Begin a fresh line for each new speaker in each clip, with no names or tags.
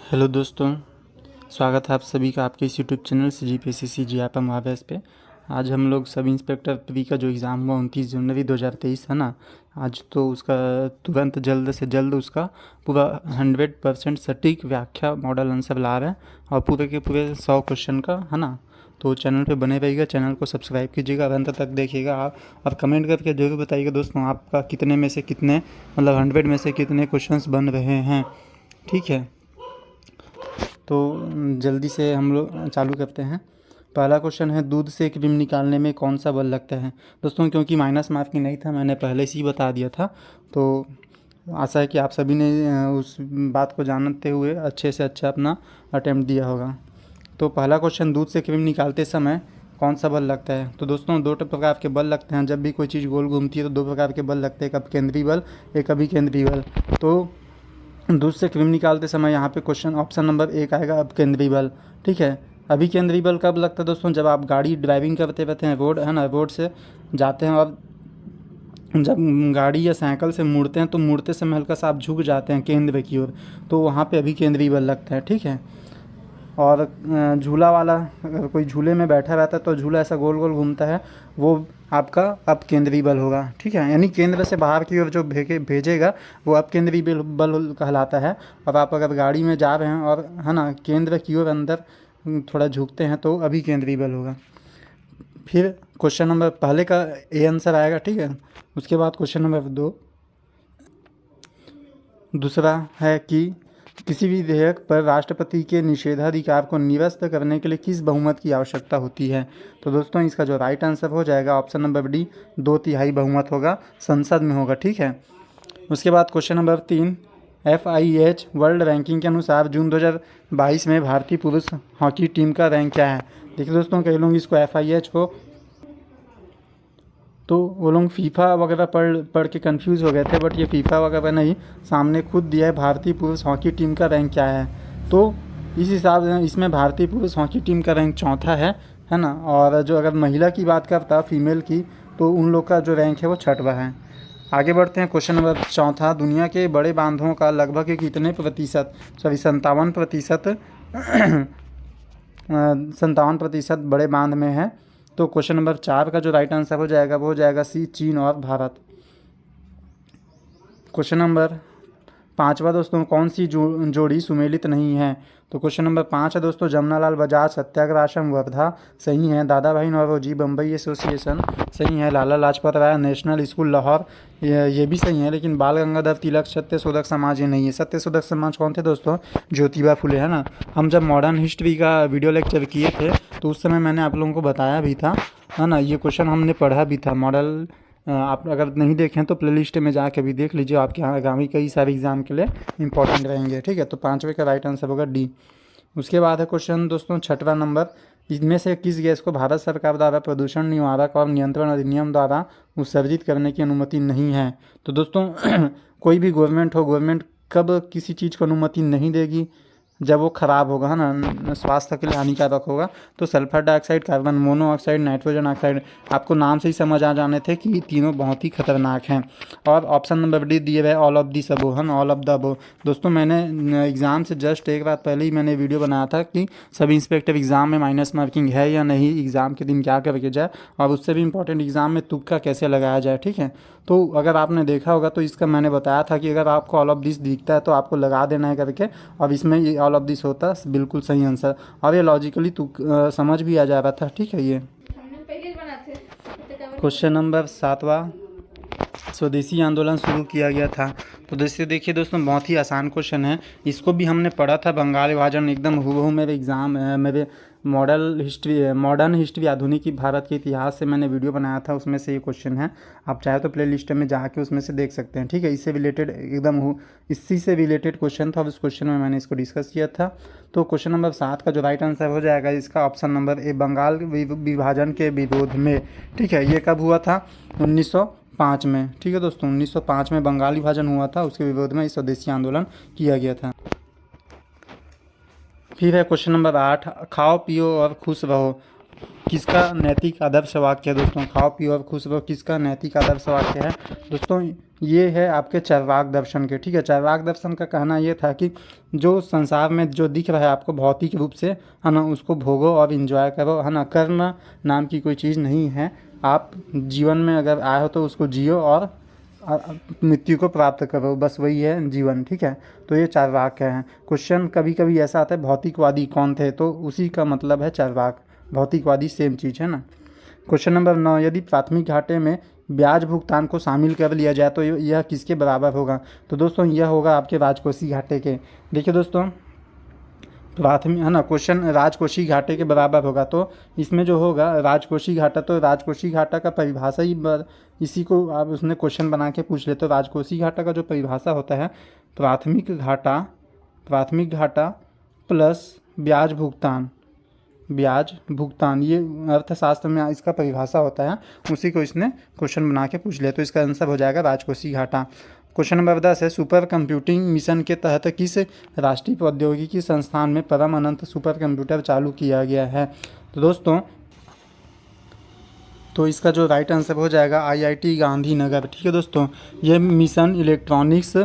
Hello दोस्तों, स्वागत है आप सभी का आपके इस यूट्यूब चैनल CGPSC GIP महावेश पे। आज हम लोग सब इंस्पेक्टर प्री का जो एग्ज़ाम हुआ 29 जनवरी 2023 है ना, आज तो उसका तुरंत जल्द से जल्द उसका पूरा 100% सटीक व्याख्या मॉडल आंसर ला रहे हैं और पूरे के पूरे 100 क्वेश्चन का है ना। तो चैनल पे बने रहिएगा, चैनल को सब्सक्राइब कीजिएगा, अंत तक देखिएगा आप और कमेंट करके जरूर बताइएगा दोस्तों आपका कितने में से कितने मतलब 100 में से कितने क्वेश्चंस बन रहे हैं। ठीक है, तो जल्दी से हम लोग चालू करते हैं। पहला क्वेश्चन है, दूध से क्रीम निकालने में कौन सा बल लगता है। दोस्तों क्योंकि माइनस मार्किंग नहीं था, मैंने पहले से ही बता दिया था, तो आशा है कि आप सभी ने उस बात को जानते हुए अच्छे से अच्छा अपना अटेम्प्ट दिया होगा। तो पहला क्वेश्चन, दूध से क्रीम निकालते समय कौन सा बल लगता है। तो दोस्तों दो प्रकार के बल लगते हैं। जब भी कोई चीज़ गोल घूमती है तो दो प्रकार के बल लगते हैं, एक अपकेंद्री बल, एक अभिकेंद्री बल। तो दूध से क्रीम निकालते समय यहाँ पे क्वेश्चन ऑप्शन नंबर 1 आएगा, अपकेंद्री बल। ठीक है, अभिकेंद्री बल कब लगता है दोस्तों, जब आप गाड़ी ड्राइविंग करते रहते हैं, रोड है ना, रोड से जाते हैं और जब गाड़ी या साइकिल से मुड़ते हैं तो मुड़ते समय हल्का सा आप झुक जाते हैं केंद्र की ओर, तो वहाँ पे अभिकेंद्री बल लगता है। ठीक है, और झूला वाला, अगर कोई झूले में बैठा रहता है तो झूला ऐसा गोल गोल घूमता है, वो आपका अपकेंद्री बल होगा। ठीक है, यानी केंद्र से बाहर की ओर जो भेजेगा वो अपकेंद्री बल कहलाता है। और आप अगर गाड़ी में जा रहे हैं और है ना केंद्र की ओर अंदर थोड़ा झुकते हैं तो अभिकेंद्री बल होगा। फिर क्वेश्चन नंबर पहले का ए आंसर आएगा। ठीक है, उसके बाद क्वेश्चन नंबर 2 दूसरा है कि किसी भी विधेयक पर राष्ट्रपति के निषेधाधिकार को निरस्त करने के लिए किस बहुमत की आवश्यकता होती है। तो दोस्तों इसका जो राइट आंसर हो जाएगा ऑप्शन नंबर डी, 2/3 बहुमत होगा, संसद में होगा। ठीक है, उसके बाद question number 3, FIH world ranking के अनुसार जून 2022 में भारतीय पुरुष हॉकी टीम का रैंक क्या है। देखिए दोस्तों, कई लोग इसको FIH को तो वो लोग फीफा वगैरह पढ़ के कंफ्यूज हो गए थे, बट ये फीफा वगैरह नहीं, सामने खुद दिया है भारतीय पुरुष हॉकी टीम का रैंक क्या है। तो इस हिसाब से इसमें भारतीय पुरुष हॉकी टीम का रैंक चौथा है ना। और जो अगर महिला की बात करता फीमेल की, तो उन लोग का जो रैंक है वो 6वां है। आगे बढ़ते हैं, क्वेश्चन नंबर 4, दुनिया के बड़े बांधों का लगभग कितने प्रतिशत 57% 57% बड़े बांध में है। तो क्वेश्चन नंबर 4 का जो राइट आंसर हो जाएगा वो हो जाएगा सी, चीन और भारत। क्वेश्चन नंबर 5वां दोस्तों, कौन सी जोड़ी सुमेलित नहीं है। तो क्वेश्चन नंबर 5 है दोस्तों, जमनालाल बजाज सत्याग्रह आश्रम वर्धा सही है, दादा भाई नौरोजी बम्बई एसोसिएशन सही है, लाला लाजपत राय नेशनल स्कूल लाहौर ये भी सही है, लेकिन बाल गंगाधर तिलक सत्य शोधक समाज ये नहीं है। सत्य शोधक समाज कौन थे दोस्तों, ज्योतिबा फुले है ना। हम जब मॉडर्न हिस्ट्री का वीडियो लेक्चर किए थे तो उस समय मैंने आप लोगों को बताया भी था, है ना, ये क्वेश्चन हमने पढ़ा भी था। मॉडल आप अगर नहीं देखें तो प्लेलिस्ट में जाके भी देख लीजिए, आपके यहाँ आगामी कई सारे एग्जाम के लिए इंपॉर्टेंट रहेंगे। ठीक है, तो 5वें का राइट आंसर होगा डी। उसके बाद है क्वेश्चन दोस्तों 6वां नंबर, इनमें से किस गैस को भारत सरकार द्वारा प्रदूषण निवारक और नियंत्रण अधिनियम द्वारा उत्सर्जित करने की अनुमति नहीं है। तो दोस्तों कोई भी गवर्नमेंट हो, गवर्नमेंट कब किसी चीज़ को अनुमति नहीं देगी, जब वो ख़राब होगा, है ना, स्वास्थ्य के लिए हानिकारक होगा। तो sulphur dioxide, carbon monoxide, nitrogen oxide, आपको नाम से ही समझ आ जाने थे कि तीनों बहुत ही खतरनाक हैं। और ऑप्शन नंबर डी दिए हुए ऑल ऑफ दी सबो, है ना, ऑल ऑफ द अबो। दोस्तों मैंने एग्ज़ाम से जस्ट एक रात पहले ही मैंने वीडियो बनाया था कि सब इंस्पेक्टर एग्ज़ाम में माइनस मार्किंग है या नहीं, एग्ज़ाम के दिन क्या करके जाए, और उससे भी इंपॉर्टेंट एग्ज़ाम में तुक्का कैसे लगाया जाए। ठीक है, तो अगर आपने देखा होगा तो इसका मैंने बताया था कि अगर आपको ऑल ऑफ दिस दिखता है तो आपको लगा देना है करके, और इसमें ये ऑल ऑफ दिस होता है बिल्कुल सही आंसर, और ये लॉजिकली समझ भी आ जा रहा था। ठीक है, ये क्वेश्चन नंबर 7वां, स्वदेशी आंदोलन शुरू किया गया था। तो देखिए दोस्तों, बहुत ही आसान क्वेश्चन है, इसको भी हमने पढ़ा था, बंगाल विभाजन एकदम हूबहू मेरे एग्ज़ाम मेरे मॉडर्न हिस्ट्री आधुनिक भारत के इतिहास से मैंने वीडियो बनाया था, उसमें से ये क्वेश्चन है। आप चाहे तो प्ले लिस्ट में जाके उसमें से देख सकते हैं। ठीक है, इससे रिलेटेड इसी से रिलेटेड क्वेश्चन था, उस क्वेश्चन में मैंने इसको डिस्कस किया था। तो क्वेश्चन नंबर 7 का जो राइट आंसर हो जाएगा इसका ऑप्शन नंबर ए, बंगाल विभाजन के विरोध में। ठीक है, ये कब हुआ था, 1905 में। ठीक है दोस्तों, 1905 में बंगाल विभाजन हुआ था, उसके विरोध में इस स्वदेशी आंदोलन किया गया था। फिर है क्वेश्चन नंबर 8, खाओ पियो और खुश रहो किसका नैतिक आदर्श वाक्य है। दोस्तों खाओ पियो और खुश रहो किसका नैतिक आदर्श वाक्य है। दोस्तों ये है आपके चार्वाक दर्शन के। ठीक है, चार्वाक दर्शन का कहना ये था कि जो संसार में जो दिख रहा है आपको भौतिक रूप से, है ना, उसको भोगो और इन्जॉय करो, है ना। कर्म नाम की कोई चीज़ नहीं है। आप जीवन में अगर आए हो तो उसको जियो और मृत्यु को प्राप्त करो, बस वही है जीवन। ठीक है, तो ये चार्वाक हैं। क्वेश्चन कभी कभी ऐसा आता है भौतिकवादी कौन थे, तो उसी का मतलब है चार्वाक। भौतिकवादी सेम चीज़ है ना। क्वेश्चन नंबर 9, यदि प्राथमिक घाटे में ब्याज भुगतान को शामिल कर लिया जाए तो यह किसके बराबर होगा। तो दोस्तों यह होगा आपके राजकोषीय घाटे के। देखिए दोस्तों, प्राथमिक, है ना, क्वेश्चन राजकोषीय घाटे के बराबर होगा, तो इसमें जो होगा राजकोषीय घाटा, तो राजकोषीय घाटा का परिभाषा ही इसी को आप उसने क्वेश्चन बना के पूछ ले। तो राजकोषीय घाटा का जो परिभाषा होता है, प्राथमिक घाटा प्लस ब्याज भुगतान, ये अर्थशास्त्र में इसका परिभाषा होता है, उसी को इसने क्वेश्चन बना के पूछ लिया। तो इसका आंसर हो जाएगा राजकोषीय घाटा। क्वेश्चन नंबर 10 है, सुपर कंप्यूटिंग मिशन के तहत किस राष्ट्रीय प्रौद्योगिकी संस्थान में परम अनंत सुपर कंप्यूटर चालू किया गया है। तो दोस्तों, तो इसका जो राइट आंसर हो जाएगा IIT गांधीनगर। ठीक है दोस्तों, ये मिशन इलेक्ट्रॉनिक्स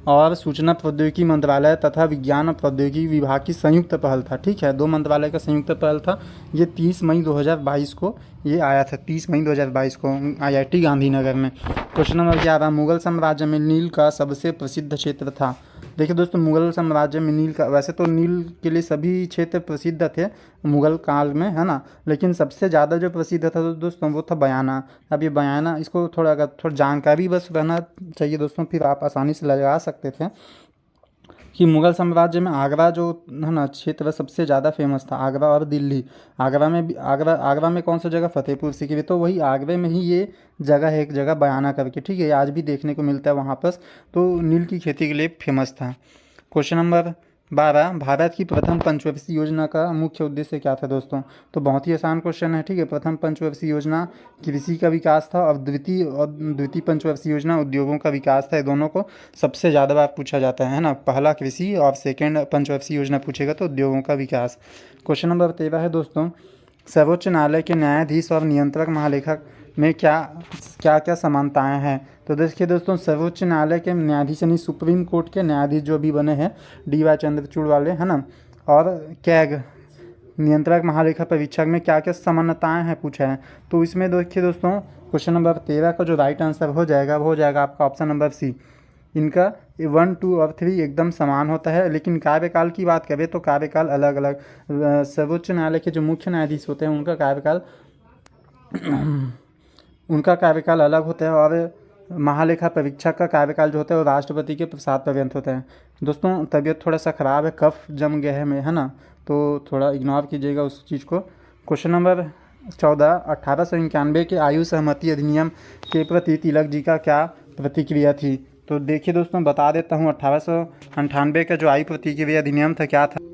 और सूचना प्रौद्योगिकी मंत्रालय तथा विज्ञान और प्रौद्योगिकी विभाग की संयुक्त पहल था। ठीक है, दो मंत्रालय का संयुक्त पहल था। ये 30 मई 2022 को ये आया था, 30 मई 2022 को IIT गांधीनगर में। क्वेश्चन नंबर 11, मुगल साम्राज्य में नील का सबसे प्रसिद्ध क्षेत्र था। देखिए दोस्तों, मुगल साम्राज्य में नील का, वैसे तो नील के लिए सभी क्षेत्र प्रसिद्ध थे मुगल काल में, है ना, लेकिन सबसे ज़्यादा जो प्रसिद्ध था तो दोस्तों वो था बयाना। अब ये बयाना, इसको अगर थोड़ा जानकारी बस रहना चाहिए दोस्तों, फिर आप आसानी से लगा सकते थे कि मुगल साम्राज्य में आगरा जो, है ना, क्षेत्र सबसे ज़्यादा फेमस था। आगरा और दिल्ली। आगरा में कौन सा जगह, फतेहपुर सीकरी, तो वही आगरे में ही ये जगह है, एक जगह बयाना करके। ठीक है, आज भी देखने को मिलता है वहाँ पर। तो नील की खेती के लिए फेमस था। क्वेश्चन नंबर 12, भारत की प्रथम पंचवर्षीय योजना का मुख्य उद्देश्य क्या था दोस्तों। तो बहुत ही आसान क्वेश्चन है। ठीक है, प्रथम पंचवर्षीय योजना कृषि का विकास था, और द्वितीय पंचवर्षीय योजना उद्योगों का विकास था। ये दोनों को सबसे ज़्यादा बार पूछा जाता है ना। पहला कृषि और सेकेंड पंचवर्षीय योजना पूछेगा तो उद्योगों का विकास। क्वेश्चन नंबर 13 है दोस्तों, सर्वोच्च न्यायालय के न्यायाधीश और नियंत्रक महालेखक में क्या क्या समानताएं हैं। तो देखिए दोस्तों, सर्वोच्च न्यायालय के न्यायाधीश यानी सुप्रीम कोर्ट के न्यायाधीश जो अभी बने हैं DY चंद्रचूड़ वाले, है ना, और कैग नियंत्रक महालेखा परीक्षक में क्या क्या समानताएं हैं पूछा है। तो इसमें देखिए दोस्तों, क्वेश्चन नंबर 13 का जो राइट आंसर हो जाएगा वो हो जाएगा आपका ऑप्शन नंबर सी। इनका 1, 2 और 3 एकदम समान होता है, लेकिन कार्यकाल की बात करें तो कार्यकाल अलग अलग। सर्वोच्च न्यायालय के जो मुख्य न्यायाधीश होते हैं उनका कार्यकाल अलग होता है, और महालेखा परीक्षक का कार्यकाल जो होता है वो राष्ट्रपति के प्रसाद पर्यंत होता है। दोस्तों, तबीयत थोड़ा सा ख़राब है, कफ जम गया है है ना, तो थोड़ा इग्नोर कीजिएगा उस चीज़ को। क्वेश्चन नंबर 14, 1891 के आयु सहमति अधिनियम के प्रति तिलक जी का क्या प्रतिक्रिया थी। तो देखिए दोस्तों, बता देता हूँ, 1898 का जो आयु प्रतिक्रिया अधिनियम था क्या था।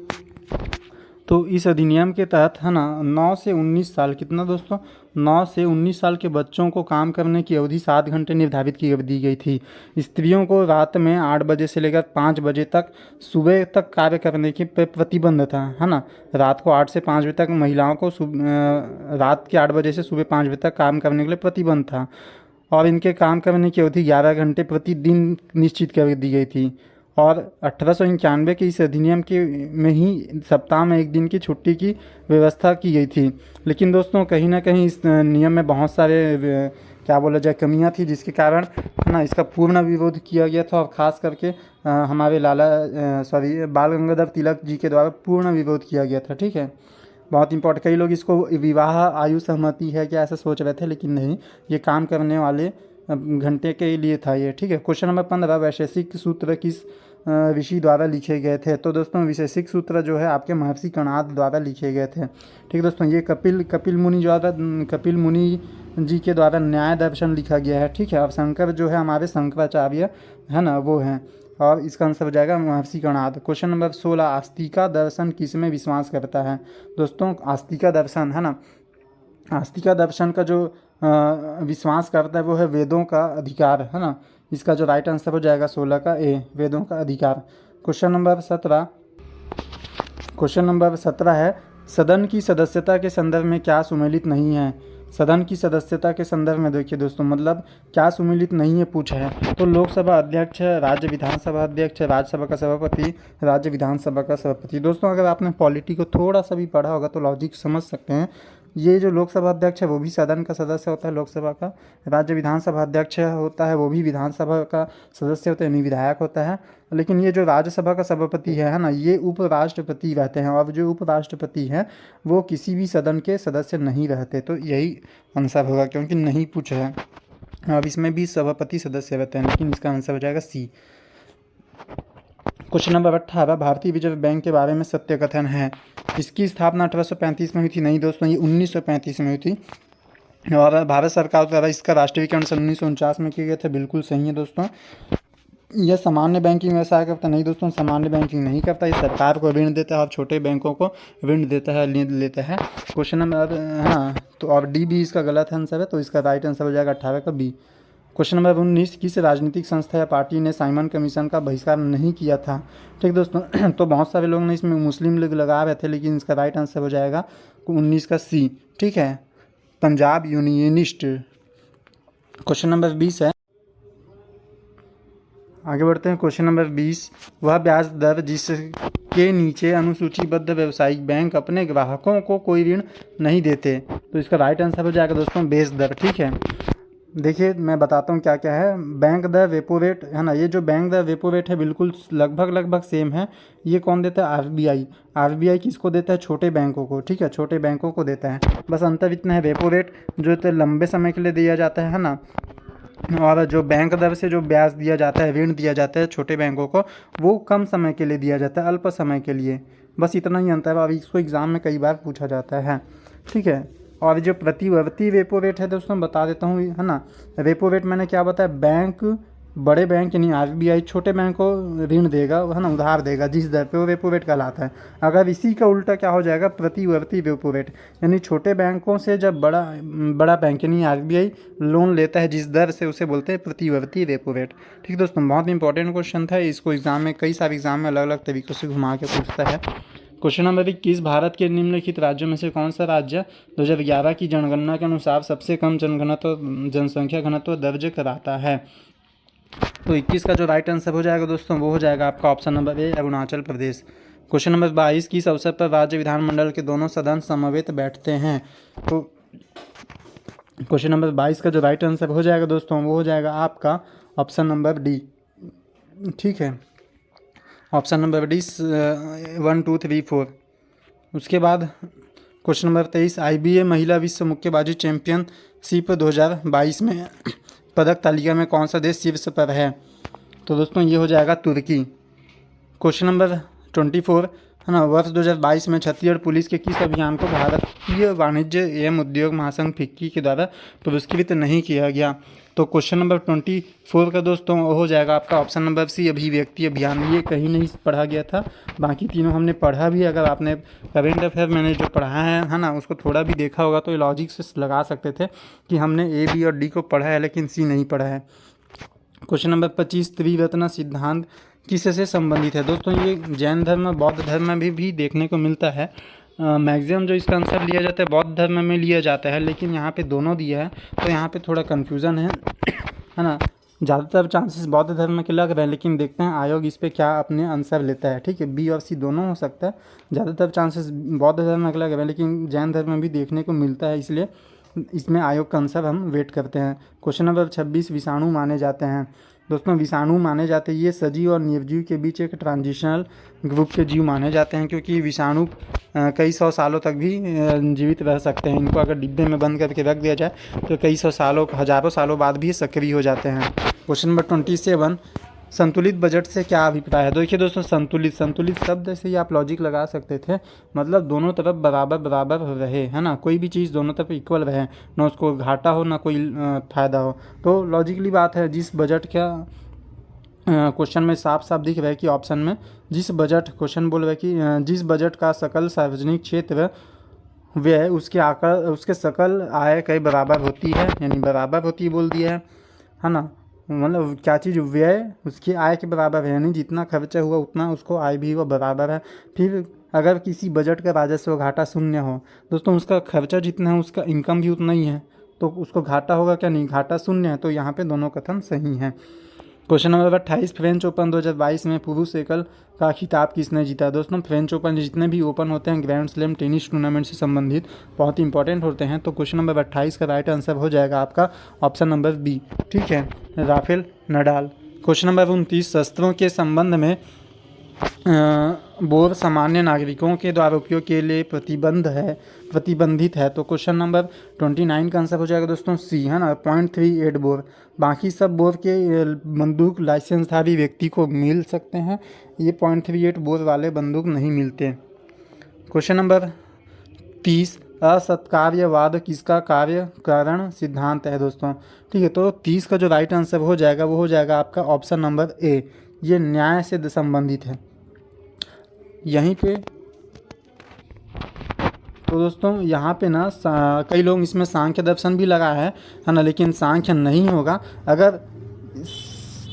तो इस अधिनियम के तहत, है ना, 9 से 19 साल, कितना दोस्तों, 9 से 19 साल के बच्चों को काम करने की अवधि 7 घंटे निर्धारित की दी गई थी। स्त्रियों को रात में 8 बजे से लेकर 5 बजे तक सुबह तक कार्य करने की प्रतिबंध था, है ना। रात को 8 से 5 बजे तक महिलाओं को रात के 8 बजे से सुबह 5 बजे तक काम करने के लिए प्रतिबंध था, और इनके काम करने की अवधि 11 घंटे प्रतिदिन निश्चित कर दी गई थी। और 1891 के इस अधिनियम के में ही सप्ताह में एक दिन की छुट्टी की व्यवस्था की गई थी। लेकिन दोस्तों, कहीं ना कहीं इस नियम में बहुत सारे क्या बोला जाए कमियां थी, जिसके कारण, है ना, इसका पूर्ण विरोध किया गया था, और ख़ास करके हमारे बाल गंगाधर तिलक जी के द्वारा पूर्ण विरोध किया गया था। ठीक है, बहुत इंपॉर्टेंट। कई लोग इसको विवाह आयु सहमति है क्या ऐसा सोच रहे थे, लेकिन नहीं, ये काम करने वाले घंटे के लिए था ये। ठीक है, क्वेश्चन नंबर 15, वैशेषिक सूत्र किस ऋषि द्वारा लिखे गए थे। तो दोस्तों, वैशेषिक सूत्र जो है आपके महर्षि कणाद द्वारा लिखे गए थे। ठीक है दोस्तों, ये कपिल मुनि जी के द्वारा न्याय दर्शन लिखा गया है। ठीक है, अब शंकर जो है हमारे शंकराचार्य, है ना, वो हैं, और इसका आंसर हो जाएगा महर्षि कणाद। क्वेश्चन नंबर 16, आस्तिका दर्शन किसमें विश्वास करता है। दोस्तों, आस्तिका दर्शन, है ना, आस्तिका दर्शन का जो विश्वास करता है वो है वेदों का अधिकार, है ना। इसका जो राइट आंसर हो जाएगा 16 का ए, वेदों का अधिकार। क्वेश्चन नंबर 17 है, सदन की सदस्यता के संदर्भ में क्या सुमेलित नहीं है। सदन की सदस्यता के संदर्भ में देखिए दोस्तों, मतलब क्या सुमेलित नहीं है पूछा है। तो लोकसभा अध्यक्ष, राज्य विधानसभा अध्यक्ष, राज्यसभा का सभापति, राज्य विधानसभा का सभापति। दोस्तों अगर आपने पॉलिटी को थोड़ा सा भी पढ़ा होगा तो लॉजिक समझ सकते हैं। ये जो लोकसभा अध्यक्ष है वो भी सदन का सदस्य होता है लोकसभा का। राज्य विधानसभा अध्यक्ष होता है वो भी विधानसभा का सदस्य होता है, यानी विधायक होता है। लेकिन ये जो राज्यसभा का सभापति है ना, ये उपराष्ट्रपति रहते हैं, और जो उपराष्ट्रपति हैं वो किसी भी सदन के सदस्य नहीं रहते। तो यही आंसर होगा, क्योंकि नहीं पूछा है। अब इसमें भी सभापति सदस्य रहते हैं, लेकिन इसका आंसर हो जाएगा सी। क्वेश्चन नंबर 18, भारतीय रिजर्व बैंक के बारे में सत्य कथन है। इसकी स्थापना 1835 में हुई थी। नहीं दोस्तों, ये 1935 में हुई थी, और भारत सरकार द्वारा इसका राष्ट्रीयकरण सन 1949 में किया गया था। बिल्कुल सही है दोस्तों। यह सामान्य बैंकिंग व्यवसाय करता नहीं दोस्तों, सामान्य बैंकिंग नहीं करता। ये सरकार को ऋण देता है और छोटे बैंकों को ऋण देता है, लेता है। क्वेश्चन नंबर, हाँ तो और डी भी इसका गलत आंसर है, तो इसका राइट आंसर हो जाएगा 18 का बी। क्वेश्चन नंबर 19, किस राजनीतिक संस्था या पार्टी ने साइमन कमीशन का बहिष्कार नहीं किया था। ठीक दोस्तों, तो बहुत सारे लोग ने इसमें मुस्लिम लीग लगा रहे थे, लेकिन इसका राइट आंसर हो जाएगा 19 का सी। ठीक है, पंजाब यूनियनिस्ट। क्वेश्चन नंबर 20 है, आगे बढ़ते हैं। क्वेश्चन नंबर 20, वह ब्याज दर जिसके नीचे अनुसूचीबद्ध व्यावसायिक बैंक अपने ग्राहकों को कोई ऋण नहीं देते। तो इसका राइट आंसर हो जाएगा दोस्तों बेस दर। ठीक है, देखिए मैं बताता हूँ क्या क्या है। बैंक दर, रेपो रेट है ना, ये जो बैंक दर रेपो रेट है बिल्कुल लगभग सेम है। ये कौन देता है? आरबीआई। आरबीआई किसको देता है? छोटे बैंकों को। ठीक है, छोटे बैंकों को देता है। बस अंतर इतना है, रेपो रेट जो तो लंबे समय के लिए दिया जाता है ना, और जो बैंक दर से जो ब्याज दिया जाता है, ऋण दिया जाता है छोटे बैंकों को, वो कम समय के लिए दिया जाता है, अल्प समय के लिए। बस इतना ही अंतर है, और इसको एग्ज़ाम में कई बार पूछा जाता है। ठीक है, और जो प्रतिवर्ती रेपो रेट है दोस्तों बता देता हूँ, है ना। रेपो रेट मैंने क्या बताया, बैंक, बड़े बैंक यानी आरबीआई छोटे बैंक को ऋण देगा, है ना, उधार देगा जिस दर पे, वो रेपो रेट कहलाता है। अगर इसी का उल्टा क्या हो जाएगा, प्रतिवर्ती रेपो रेट, यानी छोटे बैंकों से जब बड़ा बैंक यानी आरबीआई लोन लेता है जिस दर से, उसे बोलते हैं प्रतिवर्ती रेपो रेट। ठीक दोस्तों, बहुत इंपॉर्टेंट क्वेश्चन था। इसको एग्जाम में, कई सारे एग्जाम में अलग अलग तरीक़ों से घुमा के पूछता है। क्वेश्चन नंबर 21, भारत के निम्नलिखित राज्यों में से कौन सा राज्य 2011 की जनगणना के अनुसार सबसे कम जनसंख्या घनत्व दर्ज कराता है। तो 21 का जो राइट आंसर हो जाएगा दोस्तों, वो हो जाएगा आपका ऑप्शन नंबर ए, अरुणाचल प्रदेश। क्वेश्चन नंबर 22, किस अवसर पर राज्य विधानमंडल के दोनों सदन समवेत बैठते हैं। तो क्वेश्चन नंबर 22 का जो राइट आंसर हो जाएगा दोस्तों, वो हो जाएगा आपका ऑप्शन नंबर डी। ठीक है, ऑप्शन नंबर डी 1 2 3 4। उसके बाद क्वेश्चन नंबर 23, आईबीए महिला विश्व मुक्केबाजी चैंपियनशिप 2022 में पदक तालिका में कौन सा देश शीर्ष पर है। तो दोस्तों ये हो जाएगा तुर्की। क्वेश्चन नंबर 24, है ना, वर्ष 2022 में छत्तीसगढ़ पुलिस के किस अभियान को भारतीय वाणिज्य एवं उद्योग महासंघ फिक्की के द्वारा पुरस्कृत नहीं किया गया। तो क्वेश्चन नंबर 24 का दोस्तों हो जाएगा आपका ऑप्शन नंबर सी, अभिव्यक्ति अभियान। ये कहीं नहीं पढ़ा गया था, बाकी तीनों हमने पढ़ा भी। अगर आपने करेंट अफेयर मैंने जो पढ़ा है ना, उसको थोड़ा भी देखा होगा तो लॉजिक से लगा सकते थे कि हमने ए, बी और डी को पढ़ा है, लेकिन सी नहीं पढ़ा है। क्वेश्चन नंबर 25, त्रिरत्न सिद्धांत किससे संबंधित है। दोस्तों ये जैन धर्म, बौद्ध धर्म में भी देखने को मिलता है। मैक्सिमम जो इसका आंसर लिया जाता है बौद्ध धर्म में लिया जाता है, लेकिन यहाँ पे दोनों दिया है, तो यहाँ पे थोड़ा कन्फ्यूज़न है ना। ज़्यादातर चांसेस बौद्ध धर्म के लग रहे हैं, लेकिन देखते हैं आयोग इस पर क्या अपने आंसर लेता है। ठीक है, बी और सी दोनों हो सकता है। ज़्यादातर चांसेस बौद्ध धर्म के लग रहे हैं, लेकिन जैन धर्म में भी देखने को मिलता है, इसलिए इसमें आयोग का आंसर हम वेट करते हैं। क्वेश्चन नंबर 26, विषाणु माने जाते हैं। दोस्तों विषाणु माने जाते हैं, ये सजीव और निर्जीव के बीच एक ट्रांजिशनल ग्रुप के जीव माने जाते हैं, क्योंकि विषाणु कई सौ सालों तक भी जीवित रह सकते हैं। इनको अगर डिब्बे में बंद करके रख दिया जाए तो कई सौ सालों, हज़ारों सालों बाद भी सक्रिय हो जाते हैं। क्वेश्चन नंबर 27, संतुलित बजट से क्या अभिप्राय है। देखिए दोस्तों, संतुलित शब्द से ही आप लॉजिक लगा सकते थे, मतलब दोनों तरफ बराबर रहे, है ना, कोई भी चीज़ दोनों तरफ इक्वल रहे, ना उसको घाटा हो ना कोई फ़ायदा हो। तो लॉजिकली बात है, जिस बजट का क्वेश्चन में साफ साफ दिख रहा है कि ऑप्शन में जिस बजट, क्वेश्चन बोल रहा है कि जिस बजट का सकल सार्वजनिक क्षेत्र व्यय उसके सकल आय के बराबर होती है, यानी बराबर होती है बोल दिया है ना। मतलब क्या चीज़ व्यय उसकी आय के बराबर है, यानी जितना खर्चा हुआ उतना उसको आय भी हुआ बराबर है। फिर अगर किसी बजट का राजस्व घाटा शून्य हो, दोस्तों उसका खर्चा जितना है उसका इनकम भी उतना ही है, तो उसको घाटा होगा क्या? नहीं, घाटा शून्य है, तो यहाँ पे दोनों कथन सही हैं। क्वेश्चन नंबर 28, फ्रेंच ओपन 2022 में पुरुष एकल का खिताब किसने जीता? दोस्तों फ्रेंच ओपन जितने भी ओपन होते हैं ग्रैंड स्लैम टेनिस टूर्नामेंट से संबंधित बहुत इंपॉर्टेंट होते हैं, तो क्वेश्चन नंबर 28 का राइट आंसर हो जाएगा आपका ऑप्शन नंबर बी, ठीक है, राफेल नडाल। क्वेश्चन नंबर 29, शस्त्रों के संबंध में बोर सामान्य नागरिकों के द्वारा उपयोग के लिए प्रतिबंधित है, तो क्वेश्चन नंबर 29 का आंसर हो जाएगा दोस्तों सी, है ना, 0.38 बोर। बाकी सब बोर के बंदूक लाइसेंसधारी व्यक्ति को मिल सकते हैं, ये 0.38 बोर वाले बंदूक नहीं मिलते। क्वेश्चन नंबर 30, असत्कार्यवाद किसका कार्य कारण सिद्धांत है दोस्तों? ठीक है, तो 30 का जो राइट आंसर हो जाएगा वो हो जाएगा आपका ऑप्शन नंबर ए, ये न्याय से संबंधित है। यहीं पे तो दोस्तों यहाँ पे ना कई लोग इसमें सांख्य दर्शन भी लगा है ना, लेकिन सांख्य नहीं होगा। अगर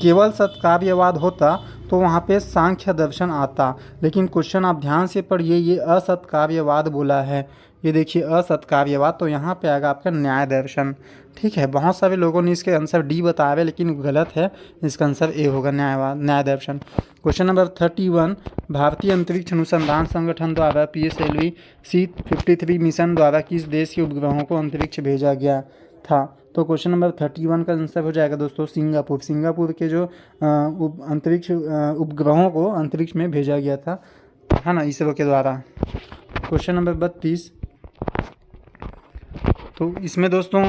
केवल सत्कार्यवाद होता तो वहाँ पे सांख्य दर्शन आता, लेकिन क्वेश्चन आप ध्यान से पढ़िए, ये असत्कार्यवाद बोला है, ये देखिए असत्कार्यवाद, तो यहाँ पे आएगा आपका न्याय दर्शन, ठीक है। बहुत सारे लोगों ने इसके आंसर डी बताया है, लेकिन गलत है, इसका आंसर ए होगा, न्याय दर्शन। क्वेश्चन नंबर 31, भारतीय अंतरिक्ष अनुसंधान संगठन द्वारा PSLV C-53 मिशन द्वारा किस देश के उपग्रहों को अंतरिक्ष भेजा गया था? तो क्वेश्चन नंबर 31 का आंसर हो जाएगा दोस्तों सिंगापुर। सिंगापुर के जो अंतरिक्ष उपग्रहों को अंतरिक्ष में भेजा गया था, है ना, इसरो के द्वारा। क्वेश्चन नंबर 32, तो इसमें दोस्तों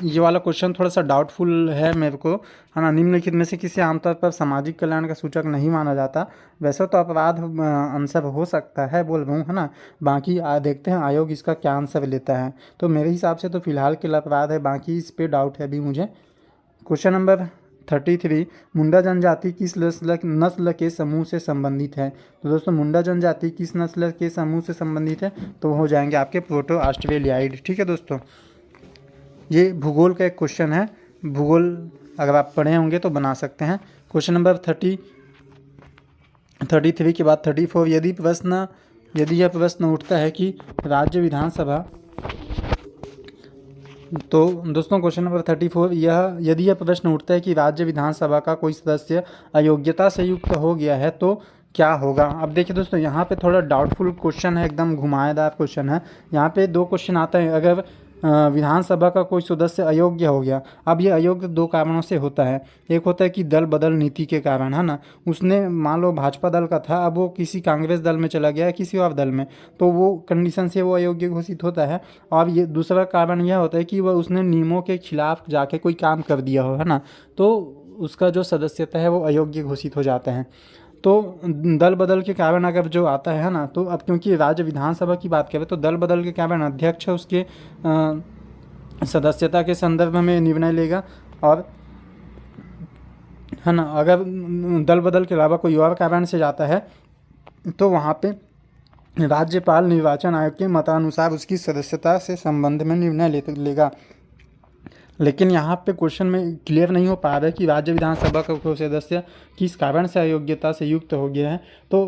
ये वाला क्वेश्चन थोड़ा सा डाउटफुल है मेरे को, है ना, निम्नलिखित में से किसी आमतौर पर सामाजिक कल्याण का सूचक नहीं माना जाता? वैसे तो अपराध आंसर हो सकता है बोल रहा हूँ, है ना, बाकी देखते हैं आयोग इसका क्या आंसर लेता है। तो मेरे हिसाब से तो फिलहाल के लिए अपराध है, बाकी इस पर डाउट है अभी मुझे। क्वेश्चन नंबर 33, मुंडा जनजाति किस नस्ल के समूह से संबंधित है? तो दोस्तों मुंडा जनजाति किस नस्ल के समूह से संबंधित है? तो हो जाएंगे आपके प्रोटो ऑस्ट्रेलियाइड, ठीक है दोस्तों। ये भूगोल का एक क्वेश्चन है, भूगोल अगर आप पढ़े होंगे तो बना सकते हैं। क्वेश्चन नंबर 33 के बाद 34, यदि यह प्रश्न उठता है कि राज्य विधानसभा, तो दोस्तों क्वेश्चन नंबर 34, यदि यह प्रश्न उठता है कि राज्य विधानसभा का कोई सदस्य अयोग्यता से युक्त हो गया है तो क्या होगा? अब देखिए दोस्तों यहाँ पे थोड़ा डाउटफुल क्वेश्चन है, एकदम घुमाएदार क्वेश्चन है। यहाँ पे दो क्वेश्चन आता है, अगर विधानसभा का कोई सदस्य अयोग्य हो गया। अब ये अयोग्य दो कारणों से होता है, एक होता है कि दल बदल नीति के कारण, है ना, उसने मान लो भाजपा दल का था, अब वो किसी कांग्रेस दल में चला गया है, किसी और दल में, तो वो कंडीशन से वो अयोग्य घोषित होता है। और ये दूसरा कारण यह होता है कि वह उसने नियमों के खिलाफ जाके कोई काम कर दिया हो, है ना, तो उसका जो सदस्यता है वो अयोग्य घोषित हो जाता है। तो दल बदल के कारण अगर जो आता है ना, तो अब क्योंकि राज्य विधानसभा की बात करें तो दल बदल के कारण अध्यक्ष उसके सदस्यता के संदर्भ में निर्णय लेगा, और है ना, अगर दल बदल के अलावा कोई और कारण से जाता है तो वहाँ पे राज्यपाल निर्वाचन आयोग के मतानुसार उसकी सदस्यता से संबंध में निर्णय लेगा। लेकिन यहाँ पे क्वेश्चन में क्लियर नहीं हो पा रहा है कि राज्य विधानसभा का कोई सदस्य किस कारण से अयोग्यता से युक्त हो गया है। तो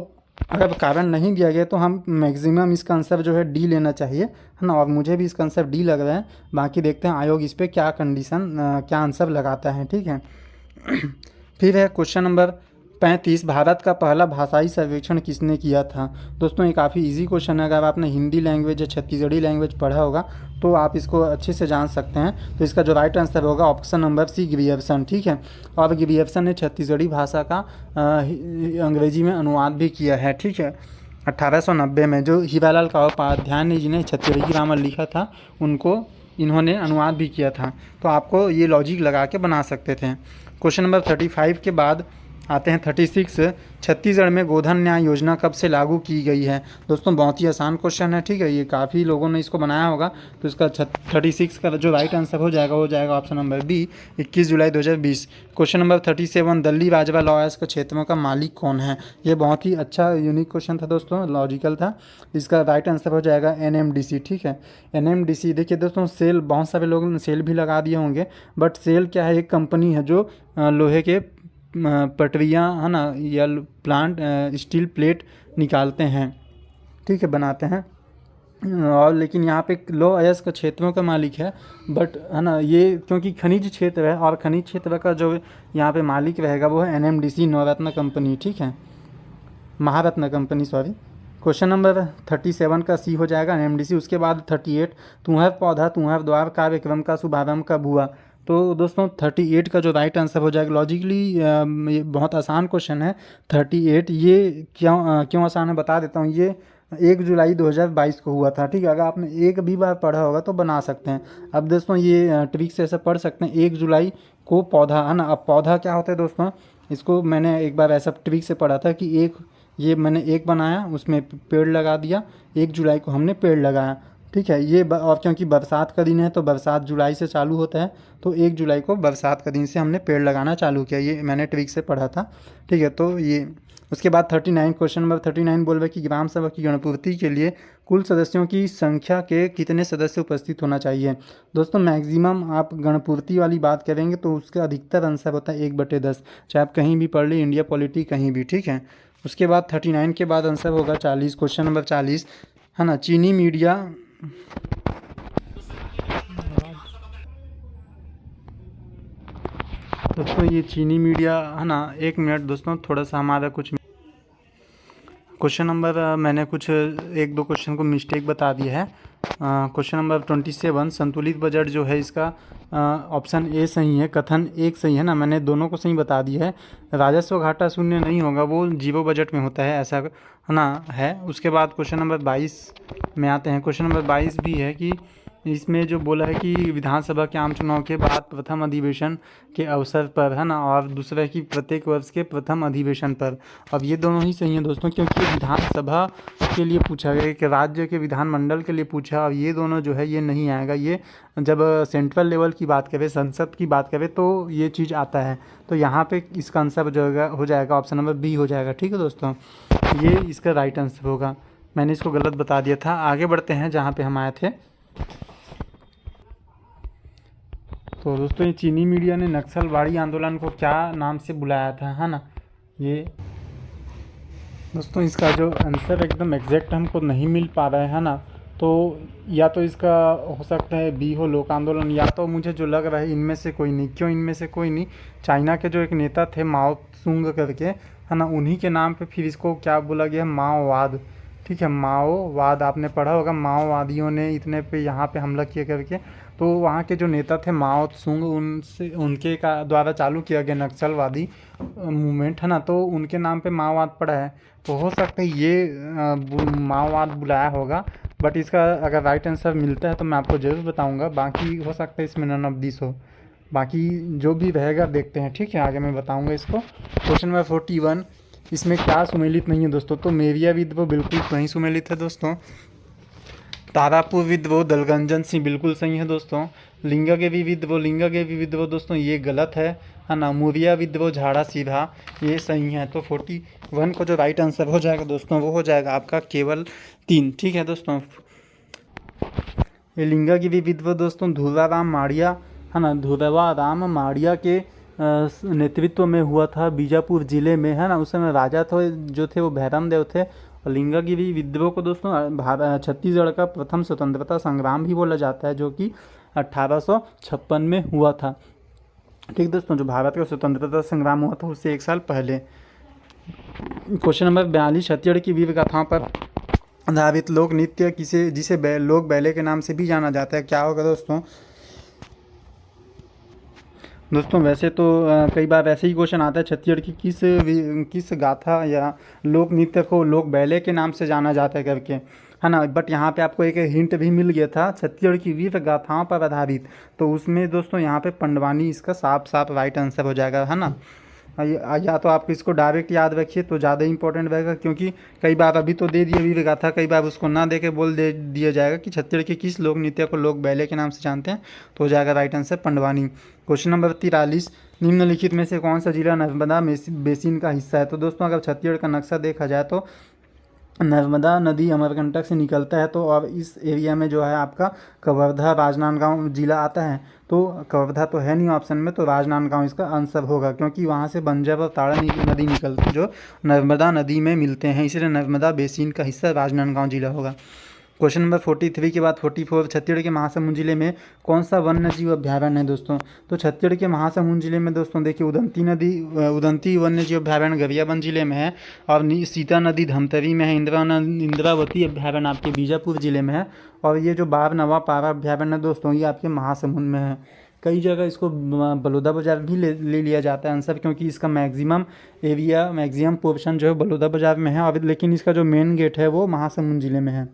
अगर कारण नहीं दिया गया तो हम मैक्सिमम इसका आंसर जो है डी लेना चाहिए, है ना, और मुझे भी इसका आंसर डी लग रहा है। बाकी देखते हैं आयोग इस पर क्या क्या आंसर लगाता है, ठीक है। फिर है क्वेश्चन नंबर 35, भारत का पहला भाषाई सर्वेक्षण किसने किया था? दोस्तों ये काफ़ी इजी क्वेश्चन है, अगर आपने हिंदी लैंग्वेज या छत्तीसगढ़ी लैंग्वेज पढ़ा होगा तो आप इसको अच्छे से जान सकते हैं। तो इसका जो राइट आंसर होगा ऑप्शन नंबर सी, ग्रियर्सन, ठीक है। और ग्रियर्सन ने छत्तीसगढ़ी भाषा का अंग्रेजी में अनुवाद भी किया है, ठीक है, 1890 में। जो हीरालाल उपाध्याय ने जिन्हें छत्तीसगढ़ी ग्रामर लिखा था उनको इन्होंने अनुवाद भी किया था। तो आपको ये लॉजिक लगा के बना सकते थे। क्वेश्चन नंबर 35 के बाद आते हैं 36, छत्तीसगढ़ में गोधन न्याय योजना कब से लागू की गई है? दोस्तों बहुत ही आसान क्वेश्चन है, ठीक है, ये काफ़ी लोगों ने इसको बनाया होगा। तो इसका 36 का जो राइट आंसर हो जाएगा ऑप्शन नंबर बी, 21 जुलाई 2020। क्वेश्चन नंबर 37, दिल्ली राजवा लॉयर्स के क्षेत्रों का मालिक कौन है? ये बहुत ही अच्छा यूनिक क्वेश्चन था दोस्तों, लॉजिकल था। इसका राइट आंसर हो जाएगा NMDC, ठीक है, NMDC। देखिए दोस्तों सेल, बहुत सारे लोगों ने सेल भी लगा दिए होंगे, बट सेल क्या है, एक कंपनी है जो लोहे के पटरियाँ, है ना, या प्लांट स्टील प्लेट निकालते हैं। ठीक है, बनाते हैं। और लेकिन यहाँ पे लो अयस्क क्षेत्रों का मालिक है, बट है ना ये क्योंकि खनिज क्षेत्र है, और खनिज क्षेत्र का जो यहाँ पे मालिक रहेगा वो है एनएमडीसी नवरत्न कंपनी, ठीक है, महारत्न कंपनी, सॉरी। क्वेश्चन नंबर 37 का सी हो जाएगा एनएमडीसी। उसके बाद 38, तुम्हार पौधा तुम्हार द्वार कार्यक्रम का शुभारंभ कब हुआ। तो दोस्तों 38 का जो राइट आंसर हो जाएगा, लॉजिकली ये बहुत आसान क्वेश्चन है। 38 ये क्यों आसान है बता देता हूँ। ये 1 जुलाई 2022 को हुआ था, ठीक है। अगर आपने एक भी बार पढ़ा होगा तो बना सकते हैं। अब दोस्तों ये ट्रिक से ऐसा पढ़ सकते हैं, 1 जुलाई को पौधा, है ना। अब पौधा क्या होता है दोस्तों, इसको मैंने एक बार ऐसा ट्रिक से पढ़ा था कि ये मैंने एक बनाया, उसमें पेड़ लगा दिया, 1 जुलाई को हमने पेड़ लगाया, ठीक है। और क्योंकि बरसात का दिन है तो बरसात जुलाई से चालू होता है, तो 1 जुलाई को बरसात का दिन से हमने पेड़ लगाना चालू किया। ये मैंने ट्रिक से पढ़ा था, ठीक है। तो ये उसके बाद 39, क्वेश्चन नंबर 39 बोल रहे कि ग्राम सभा की गणपूर्ति के लिए कुल सदस्यों की संख्या के कितने सदस्य उपस्थित होना चाहिए। दोस्तों मैक्सिमम आप गणपूर्ति वाली बात करेंगे तो उसका अधिकतर आंसर होता है 1/10, चाहे आप कहीं भी पढ़ ली, इंडिया पॉलिटी कहीं भी, ठीक है। उसके बाद 39 के बाद आंसर होगा 40, क्वेश्चन नंबर 40, है ना। चीनी मीडिया, दोस्तों ये चीनी मीडिया, है ना, 1 मिनट दोस्तों, थोड़ा सा हमारा कुछ क्वेश्चन नंबर मैंने कुछ 1-2 क्वेश्चन को मिस्टेक बता दिया है। क्वेश्चन नंबर 27, संतुलित बजट जो है इसका ऑप्शन ए सही है, कथन 1 सही है ना, मैंने दोनों को सही बता दिया है। राजस्व घाटा शून्य नहीं होगा, वो जीरो बजट में होता है, ऐसा है ना है। उसके बाद क्वेश्चन नंबर 22 में आते हैं। क्वेश्चन नंबर 22 भी है कि इसमें जो बोला है कि विधानसभा के आम चुनाव के बाद प्रथम अधिवेशन के अवसर पर, है ना, और दूसरा है कि प्रत्येक वर्ष के प्रथम अधिवेशन पर। अब ये दोनों ही सही हैं दोस्तों, क्योंकि विधानसभा के लिए पूछा गया कि राज्य के विधानमंडल के लिए पूछा, और ये दोनों जो है ये नहीं आएगा। ये जब सेंट्रल लेवल की बात करें, संसद की बात करें, तो ये चीज़ आता है। तो यहाँ पे इसका आंसर जो हो जाएगा ऑप्शन नंबर बी हो जाएगा, ठीक है दोस्तों। ये इसका राइट आंसर होगा, मैंने इसको गलत बता दिया था। आगे बढ़ते हैं जहाँ पे हम आए थे। तो दोस्तों ये चीनी मीडिया ने नक्सलवाड़ी आंदोलन को क्या नाम से बुलाया था, है ना। ये दोस्तों इसका जो आंसर एकदम एग्जैक्ट हमको नहीं मिल पा रहा है ना, तो या तो इसका हो सकता है बी हो, लोक आंदोलन, या तो मुझे जो लग रहा है इनमें से कोई नहीं। क्यों इनमें से कोई नहीं, चाइना के जो एक नेता थे माओ त्सुंग करके, है ना, उन्हीं के नाम पे फिर इसको क्या बोला गया, माओवाद, ठीक है। माओवाद आपने पढ़ा होगा, माओवादियों ने इतने पे यहाँ पे हमला किया करके। तो वहाँ के जो नेता थे माओ त्सुंग, उनसे उनके का द्वारा चालू किया गया नक्सलवादी मूवमेंट, है ना, तो उनके नाम पे माओवाद पड़ा है। तो हो सकता है ये माओवाद बुलाया होगा, बट इसका अगर राइट आंसर मिलता है तो मैं आपको ज़रूर बताऊंगा। बाकी हो सकता है इसमें नन ऑफ दिस हो, बाकी जो भी रहेगा देखते हैं, ठीक है, आगे मैं बताऊंगा इसको। क्वेश्चन नंबर 41, इसमें क्या सुमेलित नहीं है दोस्तों। तो मेरिया विद्वो बिल्कुल सही सुमेलित है दोस्तों। तारापुर विद्वो दलगंजन सिंह बिल्कुल सही है दोस्तों। लिंगा के भी विद्वो दोस्तों ये गलत है ना। मुरिया विद्वो झाड़ा सीधा ये सही है। तो 41 को जो राइट आंसर हो जाएगा दोस्तों वो हो जाएगा आपका केवल 3, ठीक है दोस्तों। ये लिंगा की भी विद्वो दोस्तों धुर्वाराम माड़िया, है ना, धुर्वाराम माड़िया के नेतृत्व में हुआ था बीजापुर जिले में, है ना। उस समय राजा थे जो थे वो भैरम देव थे। और लिंगागिरी विद्रोह को दोस्तों छत्तीसगढ़ का प्रथम स्वतंत्रता संग्राम भी बोला जाता है, जो कि 1856 में हुआ था, ठीक दोस्तों। जो भारत का स्वतंत्रता संग्राम हुआ था उससे 1 साल पहले। क्वेश्चन नंबर 42, छत्तीसगढ़ की वीर गाथाओं पर आधारित लोक नृत्य जिसे लोक बैले के नाम से भी जाना जाता है, क्या होगा दोस्तों। दोस्तों वैसे तो कई बार ऐसे ही क्वेश्चन आता है, छत्तीसगढ़ की किस गाथा या लोक नृत्य को लोक बैले के नाम से जाना जाता है करके, है ना। बट यहाँ पे आपको एक हिंट भी मिल गया था, छत्तीसगढ़ की वीर गाथाओं पर आधारित। तो उसमें दोस्तों यहाँ पे पंडवानी इसका साफ साफ राइट आंसर हो जाएगा, है ना। या तो आप इसको डायरेक्ट याद रखिए तो ज़्यादा इंपॉर्टेंट रहेगा, क्योंकि कई बार अभी तो दे दिए वीर गाथा, कई बार उसको ना दे के दे दिया जाएगा कि छत्तीसगढ़ के किस लोक नृत्य को लोक बैले के नाम से जानते हैं, तो हो जाएगा right answer Pandavani. Question number 43, निम्नलिखित में से कौन सा जिला नर्मदा बेसिन का हिस्सा है। तो दोस्तों अगर छत्तीसगढ़ का नक्शा देखा जाए तो नर्मदा नदी अमरकंटक से निकलता है, तो अब इस एरिया में जो है आपका कवर्धा राजनांदगांव जिला आता है। तो कवर्धा तो है नहीं ऑप्शन में, तो राजनांदगांव इसका आंसर होगा, क्योंकि वहाँ से बंजर और ताड़ा नदी निकलती जो नर्मदा नदी में मिलते हैं, इसलिए नर्मदा बेसिन का हिस्सा राजनांदगांव जिला होगा। क्वेश्चन नंबर 43 के बाद 44, छत्तीसगढ़ के महासमुंद जिले में कौन सा वन्य जीव अभ्यारण्य है दोस्तों? तो छत्तीसगढ़ के महासमुंद जिले में दोस्तों देखिए उदंती वन्य जीव अभ्यारण्य गरियाबंद जिले में है, और सीता नदी धमतरी में है, इंद्रावती अभ्यारण्य आपके बीजापुर जिले में है, और ये जो बार नवा पारा अभ्यारण्य दोस्तों ये आपके महासमुंद में है। कई जगह इसको बलौदाबाजार भी ले लिया जाता है आंसर, क्योंकि इसका मैक्सिमम पोर्शन जो है बलौदाबाजार में है, और लेकिन इसका जो मेन गेट है वो महासमुंद जिले में है।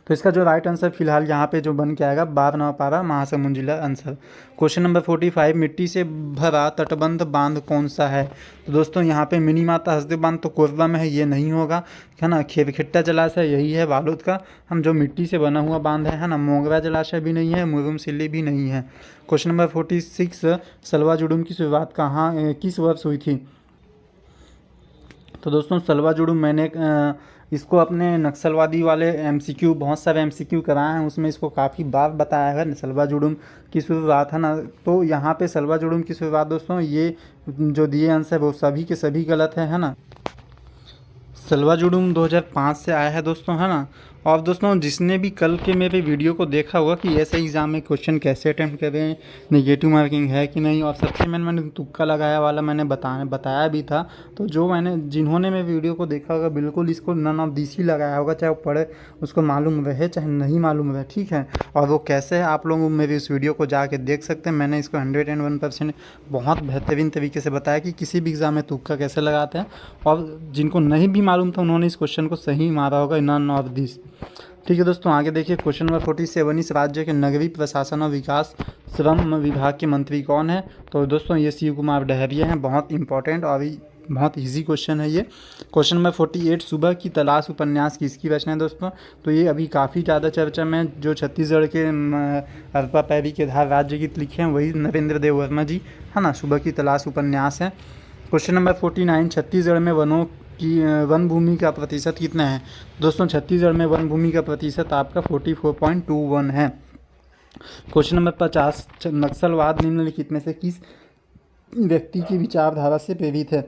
तो इसका जो राइट आंसर फिलहाल यहाँ पे जो बन के आएगा बार नवापारा महासमुंद जिला आंसर। क्वेश्चन नंबर 45, मिट्टी से भरा तटबंध बांध कौन सा है? तो दोस्तों यहाँ पे मिनी माता हसदेव बांध तो कोरबा में है, ये नहीं होगा, है ना। खेवखिट्टा जलाशय यही है बालोद का, हम जो मिट्टी से बना हुआ बांध है ना। मोगरा जलाशय भी नहीं है, मुरुम सिल्ली भी नहीं है। क्वेश्चन नंबर 46, सलवा जुडुम की शुरुआत किस वर्ष हुई थी? तो दोस्तों सलवा जुडुम मैंने इसको अपने नक्सलवादी वाले एमसीक्यू बहुत सारे एमसीक्यू कराए हैं, उसमें इसको काफ़ी बार बताया है सलवा जुडुम की शुरुआत, है ना। तो यहाँ पे सलवा जुडुम की शुरुआत दोस्तों ये जो दिए आंसर वो सभी के सभी गलत है ना। सलवा जुडुम 2005 से आया है दोस्तों, है ना। और दोस्तों जिसने भी कल के मेरे वीडियो को देखा होगा कि ऐसे एग्ज़ाम में क्वेश्चन कैसे अटैम्प्ट करें, नेगेटिव मार्किंग है कि नहीं, और सबसे मैंने तुक्का लगाया वाला मैंने बताया भी था। तो जिन्होंने मेरे वीडियो को देखा होगा बिल्कुल इसको नन ऑफ दिस ही लगाया होगा, चाहे वो पढ़े उसको मालूम रहे चाहे नहीं मालूम रहे, ठीक है। और वो कैसे है आप लोग मेरी इस वीडियो को जाके देख सकते हैं। मैंने इसको 101% बहुत बेहतरीन तरीके से बताया कि किसी भी एग्ज़ाम में तुक्का कैसे लगाते हैं, और जिनको नहीं भी मालूम था उन्होंने इस क्वेश्चन को सही मारा होगा, नन ऑफ दिस। ठीक है दोस्तों आगे देखिए क्वेश्चन नंबर 47, इस राज्य के नगरीय प्रशासन और विकास श्रम विभाग के मंत्री कौन है? तो दोस्तों ये शिव कुमार डहरिया हैं, बहुत इंपॉर्टेंट और बहुत इजी क्वेश्चन है ये। क्वेश्चन नंबर 48, सुबह की तलाश उपन्यास किसकी रचना है दोस्तों? तो ये अभी काफ़ी ज़्यादा चर्चा में, जो छत्तीसगढ़ के अरपा पैरी के धार राज्य की लिखे हैं वही नरेंद्र देव वर्मा जी, है ना। सुबह की तलाश उपन्यास है। क्वेश्चन नंबर 49, छत्तीसगढ़ में वन भूमि का प्रतिशत कितना है? दोस्तों छत्तीसगढ़ में वन भूमि का प्रतिशत आपका 44.21 है। क्वेश्चन नंबर 50, नक्सलवाद निम्नलिखित में से किस व्यक्ति की विचारधारा से प्रेरित है?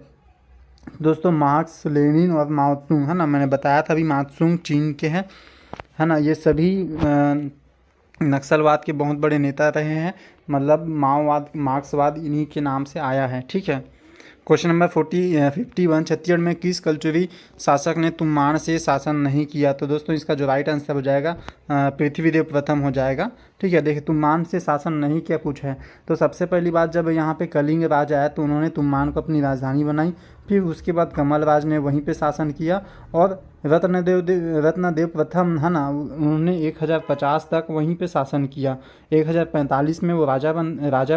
दोस्तों मार्क्स, लेनिन और माओ त्सुंग, है ना। मैंने बताया था अभी माओ त्सुंग चीन के हैं, है ना। ये सभी नक्सलवाद के बहुत बड़े नेता रहे हैं, मतलब मार्क्सवाद इन्हीं के नाम से आया है, ठीक है। क्वेश्चन नंबर 51, छत्तीसगढ़ में किस कल्चुरी शासक ने तुम्बाड़ से शासन नहीं किया? तो दोस्तों इसका जो राइट आंसर हो जाएगा पृथ्वीदेव प्रथम हो जाएगा, ठीक है। देखिए तुम्बाड़ से शासन नहीं किया पूछा है, तो सबसे पहली बात जब यहाँ पे कलिंग राज आया तो उन्होंने तुम्बाड़ को अपनी राजधानी बनाई, फिर उसके बाद कमल राज ने वहीं पे शासन किया, और रत्नदेव प्रथम, है ना, उन्होंने 1050 तक वहीं पे शासन किया। 1045 में वो राजा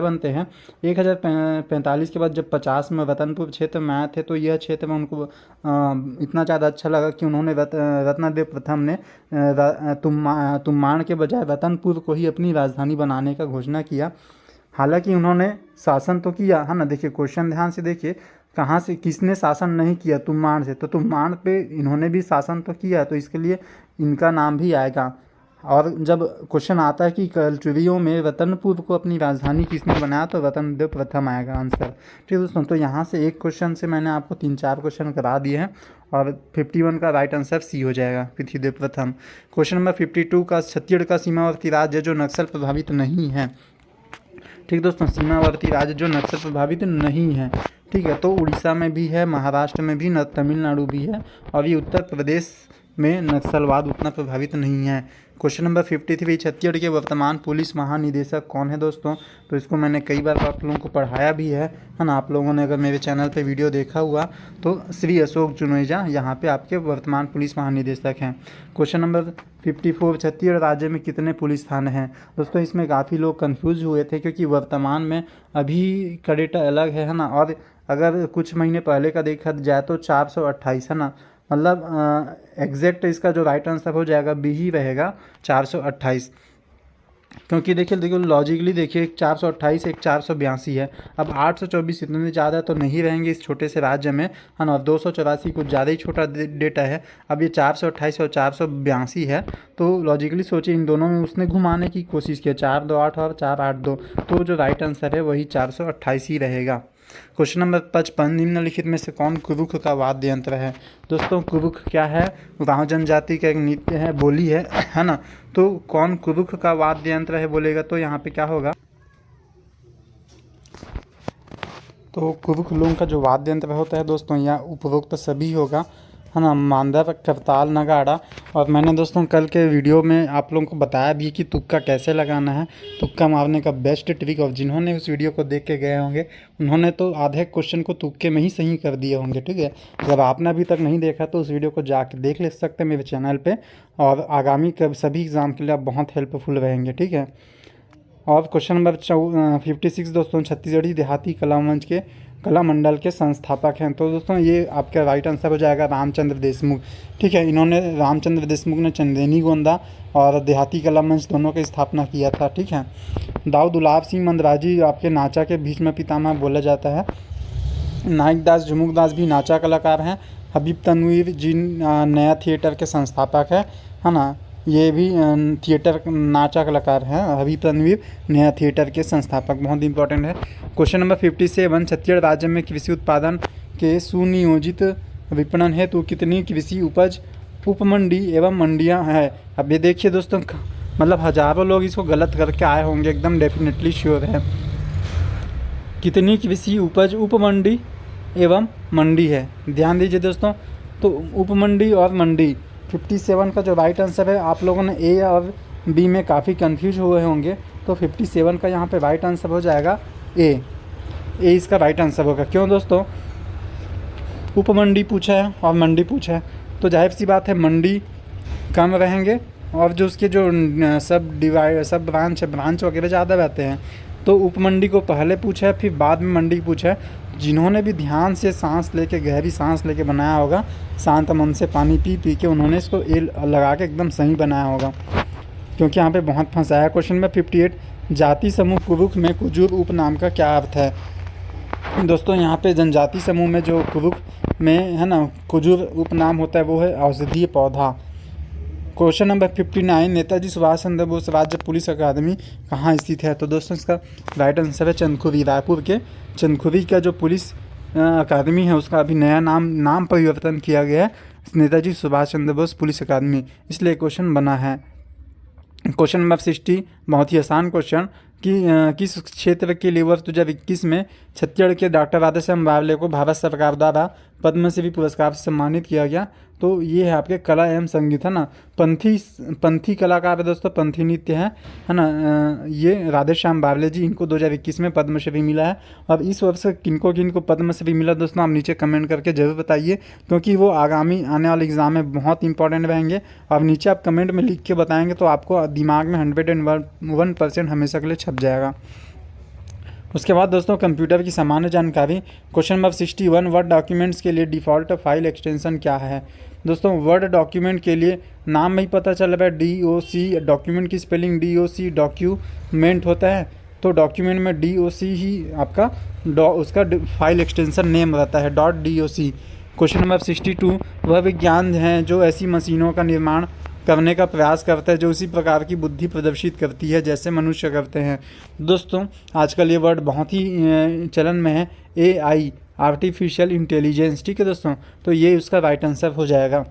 बनते हैं। 1045 के बाद जब 50 में रतनपुर क्षेत्र में आए थे, तो यह क्षेत्र में उनको इतना ज़्यादा अच्छा लगा कि उन्होंने रत्नदेव प्रथम ने तुम्बाड़ के बजाय रतनपुर को ही अपनी राजधानी बनाने का घोषणा किया। हालांकि उन्होंने शासन तो किया, है ना। देखिए क्वेश्चन ध्यान से देखिए, कहाँ से किसने शासन नहीं किया? तुम्बाड़ से, तो तुम्बाड़ पे इन्होंने भी शासन तो किया, तो इसके लिए इनका नाम भी आएगा। और जब क्वेश्चन आता है कि कल्चुरियों में रतनपुर को अपनी राजधानी किसने बनाया, तो रतनदेव प्रथम आएगा आंसर, ठीक दोस्तों। तो यहाँ से एक क्वेश्चन से मैंने आपको 3-4 क्वेश्चन करा दिए हैं, और 51 का राइट आंसर सी हो जाएगा, पृथ्वीदेव प्रथम। क्वेश्चन नंबर 52 का, छत्तीसगढ़ का सीमावर्ती राज्य जो नक्सल प्रभावित नहीं है, ठीक दोस्तों, सीमावर्ती राज्य जो नक्सल प्रभावित नहीं है, ठीक है। तो उड़ीसा में भी है, महाराष्ट्र में भी, तमिलनाडु भी है, और ये उत्तर प्रदेश में नक्सलवाद उतना प्रभावित नहीं है। क्वेश्चन नंबर 53, छत्तीसगढ़ के वर्तमान पुलिस महानिदेशक कौन है दोस्तों? तो इसको मैंने कई बार आप लोगों को पढ़ाया भी है ना। आप लोगों ने अगर मेरे चैनल पे वीडियो देखा हुआ तो श्री अशोक जुनेजा यहाँ पे आपके वर्तमान पुलिस महानिदेशक हैं। क्वेश्चन नंबर 54, छत्तीसगढ़ राज्य में कितने पुलिस थाने हैं? दोस्तों इसमें काफ़ी लोग कन्फ्यूज़ हुए थे, क्योंकि वर्तमान में अभी कैडेट अलग है ना, और अगर कुछ महीने पहले का देखा जाए तो 428, है ना। मतलब एग्जैक्ट इसका जो राइट आंसर हो जाएगा बी ही रहेगा, 428। क्योंकि देखिए देखिए लॉजिकली देखिए, एक 428 एक 482 है। अब 824 इतने ज़्यादा तो नहीं रहेंगे इस छोटे से राज्य में, है ना। 284 कुछ ज़्यादा ही छोटा डेटा है। अब ये 428 और 482 है, तो लॉजिकली सोचिए इन दोनों में उसने घुमाने की कोशिश की, 428 और 482, तो जो राइट आंसर है वही 428 ही रहेगा। क्वेश्चन नंबर 55, निम्नलिखित में से कौन कुरुख का वाद्य यंत्र है। दोस्तों कुरुख क्या है, गाँव जनजाति का एक नृत्य है, बोली है ना। तो कौन कुरुख का वाद्य यंत्र है बोलेगा तो यहाँ पे क्या होगा, तो कुरुख लोगों का जो वाद्य यंत्र होता है दोस्तों, यहाँ उपरोक्त सभी होगा, है ना। मांदर, करताल, नगाड़ा। और मैंने दोस्तों कल के वीडियो में आप लोगों को बताया भी कि तुक्का कैसे लगाना है, तुक्का मारने का बेस्ट ट्रिक। और जिन्होंने उस वीडियो को देख के गए होंगे उन्होंने तो आधे क्वेश्चन को तुक्के में ही सही कर दिए होंगे, ठीक है। अगर आपने अभी तक नहीं देखा तो उस वीडियो को जाके देख ले सकते हैं मेरे चैनल पर, और आगामी सभी एग्ज़ाम के लिए आप बहुत हेल्पफुल रहेंगे, ठीक है। और क्वेश्चन नंबर 56 दोस्तों, छत्तीसगढ़ी देहाती कला मंच के कला मंडल के संस्थापक हैं। तो दोस्तों ये आपका राइट आंसर हो जाएगा रामचंद्र देशमुख, ठीक है। इन्होंने, रामचंद्र देशमुख ने चंदेनी गोंदा और देहाती कला मंच दोनों की स्थापना किया था, ठीक है। दाऊ दुलार सिंह मंदराजी आपके नाचा के भीष्म पितामह बोला जाता है। नायक दास झुमुक भी नाचा कलाकार हैं। हबीब तनवीर जी नया थिएटर के संस्थापक है ना। ये भी थिएटर नाचा कलाकार हैं। हबीब तनवीर नया थिएटर के संस्थापक, बहुत इंपॉर्टेंट है। क्वेश्चन नंबर 57, छत्तीसगढ़ राज्य में कृषि उत्पादन के सुनियोजित विपणन हेतु कितनी कृषि उपज उपमंडी एवं मंडियां हैं। अब ये देखिए दोस्तों, मतलब हज़ारों लोग इसको गलत करके आए होंगे, एकदम डेफिनेटली श्योर है। कितनी कृषि उपज उपमंडी एवं मंडी है, ध्यान दीजिए दोस्तों। तो उपमंडी और मंडी 57 का जो राइट आंसर है, आप लोगों ने ए और बी में काफ़ी कंफ्यूज हुए होंगे, तो 57 का यहाँ पे राइट आंसर हो जाएगा ए इसका राइट आंसर होगा। क्यों दोस्तों, उपमंडी पूछा है और मंडी पूछा है, तो जाहिर सी बात है मंडी कम रहेंगे और जो उसके जो सब ब्रांच वगैरह ज़्यादा रहते हैं। तो उपमंडी को पहले पूछा है, फिर बाद में मंडी पूछा है। जिन्होंने भी ध्यान से सांस लेके, गहरी सांस लेके बनाया होगा, शांत मन से पानी पी पी के उन्होंने इसको ए लगा के एकदम सही बनाया होगा, क्योंकि यहाँ पे बहुत फंसाया है। क्वेश्चन में 58, जाति समूह कुरुख में कुजूर उपनाम का क्या अर्थ है। दोस्तों यहाँ पे जनजाति समूह में जो कुरुख में है ना कुजूर उपनाम होता है वो है औषधीय पौधा। क्वेश्चन नंबर 59, नेताजी सुभाष चंद्र बोस राज्य पुलिस अकादमी कहाँ स्थित है। तो दोस्तों इसका राइट आंसर है चंदखुरी, रायपुर के चंदखुरी का जो पुलिस अकादमी है उसका अभी नया नाम परिवर्तन किया गया है, नेताजी सुभाष चंद्र बोस पुलिस अकादमी, इसलिए क्वेश्चन बना है। क्वेश्चन नंबर 60, बहुत ही आसान क्वेश्चन कि किस क्षेत्र के लिए वर्ष 2021 में छत्तीसगढ़ के डॉक्टर राधेश्याम बावले को भारत सरकार द्वारा पद्मश्री पुरस्कार से सम्मानित किया गया। तो ये है आपके कला एवं संगीत, है ना। पंथी कलाकार है दोस्तों, पंथी नृत्य है ना। ये राधेश्याम बावले जी, इनको 2021 में पद्मश्री मिला है। और इस वर्ष किनको पद्मश्री मिला दोस्तों, आप नीचे कमेंट करके जरूर बताइए, क्योंकि वो आगामी आने वाले एग्जाम में बहुत इंपॉर्टेंट रहेंगे। और नीचे आप कमेंट में लिख के बताएंगे तो आपको दिमाग में 101% हमेशा के लिए छप जाएगा। उसके बाद दोस्तों कंप्यूटर की सामान्य जानकारी, क्वेश्चन नंबर 61, वर्ड डॉक्यूमेंट्स के लिए डिफ़ॉल्ट फाइल एक्सटेंशन क्या है। दोस्तों वर्ड डॉक्यूमेंट के लिए नाम में ही पता चल रहा है, DOC, डॉक्यूमेंट की स्पेलिंग DOC डॉक्यूमेंट होता है, तो डॉक्यूमेंट में DOC ही आपका उसका फाइल एक्सटेंशन नेम रहता है, .doc। क्वेश्चन नंबर 62, वह विज्ञान है जो ऐसी मशीनों का निर्माण करने का प्रयास करता है जो उसी प्रकार की बुद्धि प्रदर्शित करती है जैसे मनुष्य करते हैं। दोस्तों आजकल ये वर्ड बहुत ही चलन में है, AI, आर्टिफिशियल इंटेलिजेंस, ठीक है दोस्तों। तो ये उसका राइट आंसर हो जाएगा।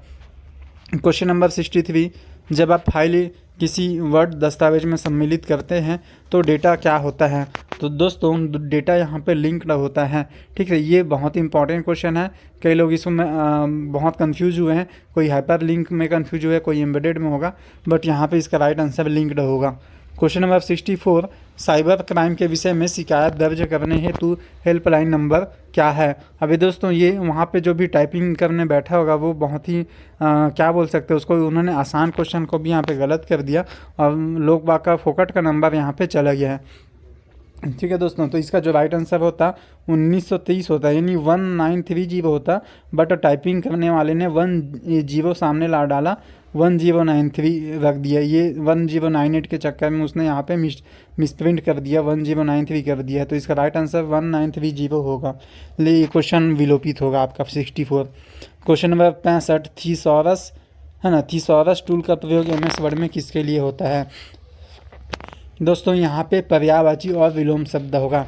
क्वेश्चन नंबर 63, जब आप फाइल किसी वर्ड दस्तावेज में सम्मिलित करते हैं तो डेटा क्या होता है। तो दोस्तों डेटा यहाँ पे लिंक्ड होता है, ठीक है। ये बहुत इंपॉर्टेंट क्वेश्चन है, कई लोग इसमें बहुत कंफ्यूज हुए हैं, कोई हाइपर लिंक में कंफ्यूज हुए, कोई एम्बेडेड में होगा, बट यहाँ पे इसका राइट आंसर लिंक्ड होगा। क्वेश्चन नंबर 64, साइबर क्राइम के विषय में शिकायत दर्ज करने हेतु हेल्पलाइन नंबर क्या है। अभी दोस्तों ये वहाँ पे जो भी टाइपिंग करने बैठा होगा वो बहुत ही क्या बोल सकते हैं उसको, उन्होंने आसान क्वेश्चन को भी यहाँ पे गलत कर दिया और लोग बाग का फोकट का नंबर यहाँ पे चला गया है। ठीक है दोस्तों, तो इसका जो राइट आंसर होता 1930 होता, यानी 1930 होता, बट टाइपिंग करने वाले ने 10 सामने ला डाला, 1093 रख दिया। ये 1098 के चक्कर में उसने यहाँ पे मिसप्रिंट कर दिया, 1093 कर दिया है। तो इसका राइट आंसर 1930 होगा। ले ये क्वेश्चन विलोपित होगा आपका 64। क्वेश्चन नंबर 65, थीसॉरस है ना, थीसॉरस टूल का प्रयोग एमएस वर्ड में किसके लिए होता है? दोस्तों यहाँ पे पर्यायवाची और विलोम शब्द होगा।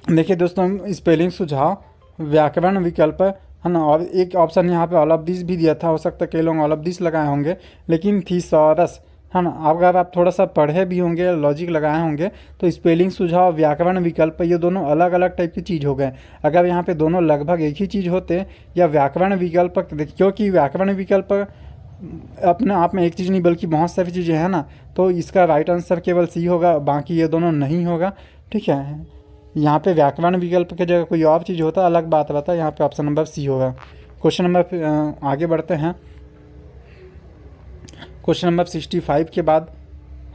देखिए दोस्तों, स्पेलिंग सुझाव, व्याकरण विकल्प है ना, और एक ऑप्शन यहाँ पे ऑल ऑफ दिस भी दिया था, हो सकता है कई लोग ऑल ऑफ दिस लगाए होंगे, लेकिन थीसॉरस है ना, अगर आप थोड़ा सा पढ़े भी होंगे, लॉजिक लगाए होंगे, तो स्पेलिंग सुझाव, व्याकरण विकल्प, ये दोनों अलग अलग टाइप की चीज़ हो गए। अगर यहाँ पे दोनों लगभग एक ही चीज़ होते, या व्याकरण विकल्प, क्योंकि व्याकरण विकल्प अपने आप में एक चीज़ नहीं बल्कि बहुत सारी चीज़ें हैं ना, तो इसका राइट आंसर केवल सी होगा, बाकी ये दोनों नहीं होगा। ठीक है, यहाँ पे व्याकरण विकल्प की जगह कोई और चीज़ होता अलग बात रहता, यहाँ पे ऑप्शन नंबर सी होगा। क्वेश्चन नंबर आगे बढ़ते हैं। क्वेश्चन नंबर 65 के बाद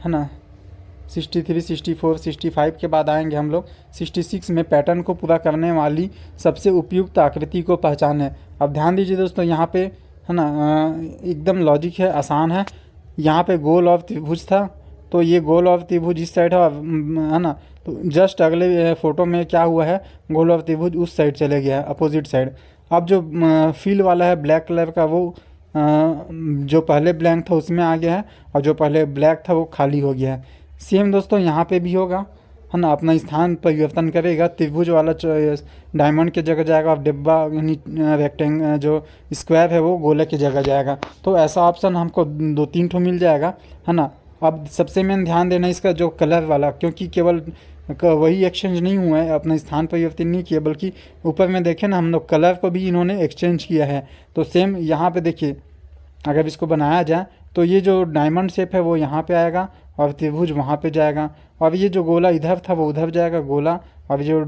है ना, 63, 64, 65 के बाद आएंगे हम लोग 66 में, पैटर्न को पूरा करने वाली सबसे उपयुक्त आकृति को पहचाने। अब ध्यान दीजिए दोस्तों, यहाँ पे है ना एकदम लॉजिक है, आसान है। यहाँ पे गोल और त्रिभुज था, तो ये गोल और त्रिभुज इस साइड है ना, तो जस्ट अगले फोटो में क्या हुआ है, गोल और त्रिभुज उस साइड चले गया है, अपोजिट साइड। अब जो फील वाला है ब्लैक कलर का, वो जो पहले ब्लैंक था उसमें आ गया है, और जो पहले ब्लैक था वो खाली हो गया है। सेम दोस्तों यहाँ पे भी होगा है ना, अपना स्थान परिवर्तन करेगा, त्रिभुज वाला डायमंड की जगह जाएगा, और डिब्बा यानी जो स्क्वायर है वो गोले की जगह जाएगा। तो ऐसा ऑप्शन हमको 2-3 ठो मिल जाएगा है ना। अब सबसे मेन ध्यान देना इसका जो कलर वाला, क्योंकि केवल वही एक्सचेंज नहीं हुआ है, अपना स्थान परिवर्तन नहीं किया, बल्कि ऊपर में देखें ना हम लोग कलर को भी इन्होंने एक्सचेंज किया है। तो सेम यहाँ पे देखिए, अगर इसको बनाया जाए तो ये जो डायमंड शेप है वो यहाँ पे आएगा, और त्रिभुज वहाँ पे जाएगा, और ये जो गोला इधर था वो उधर जाएगा गोला, और जो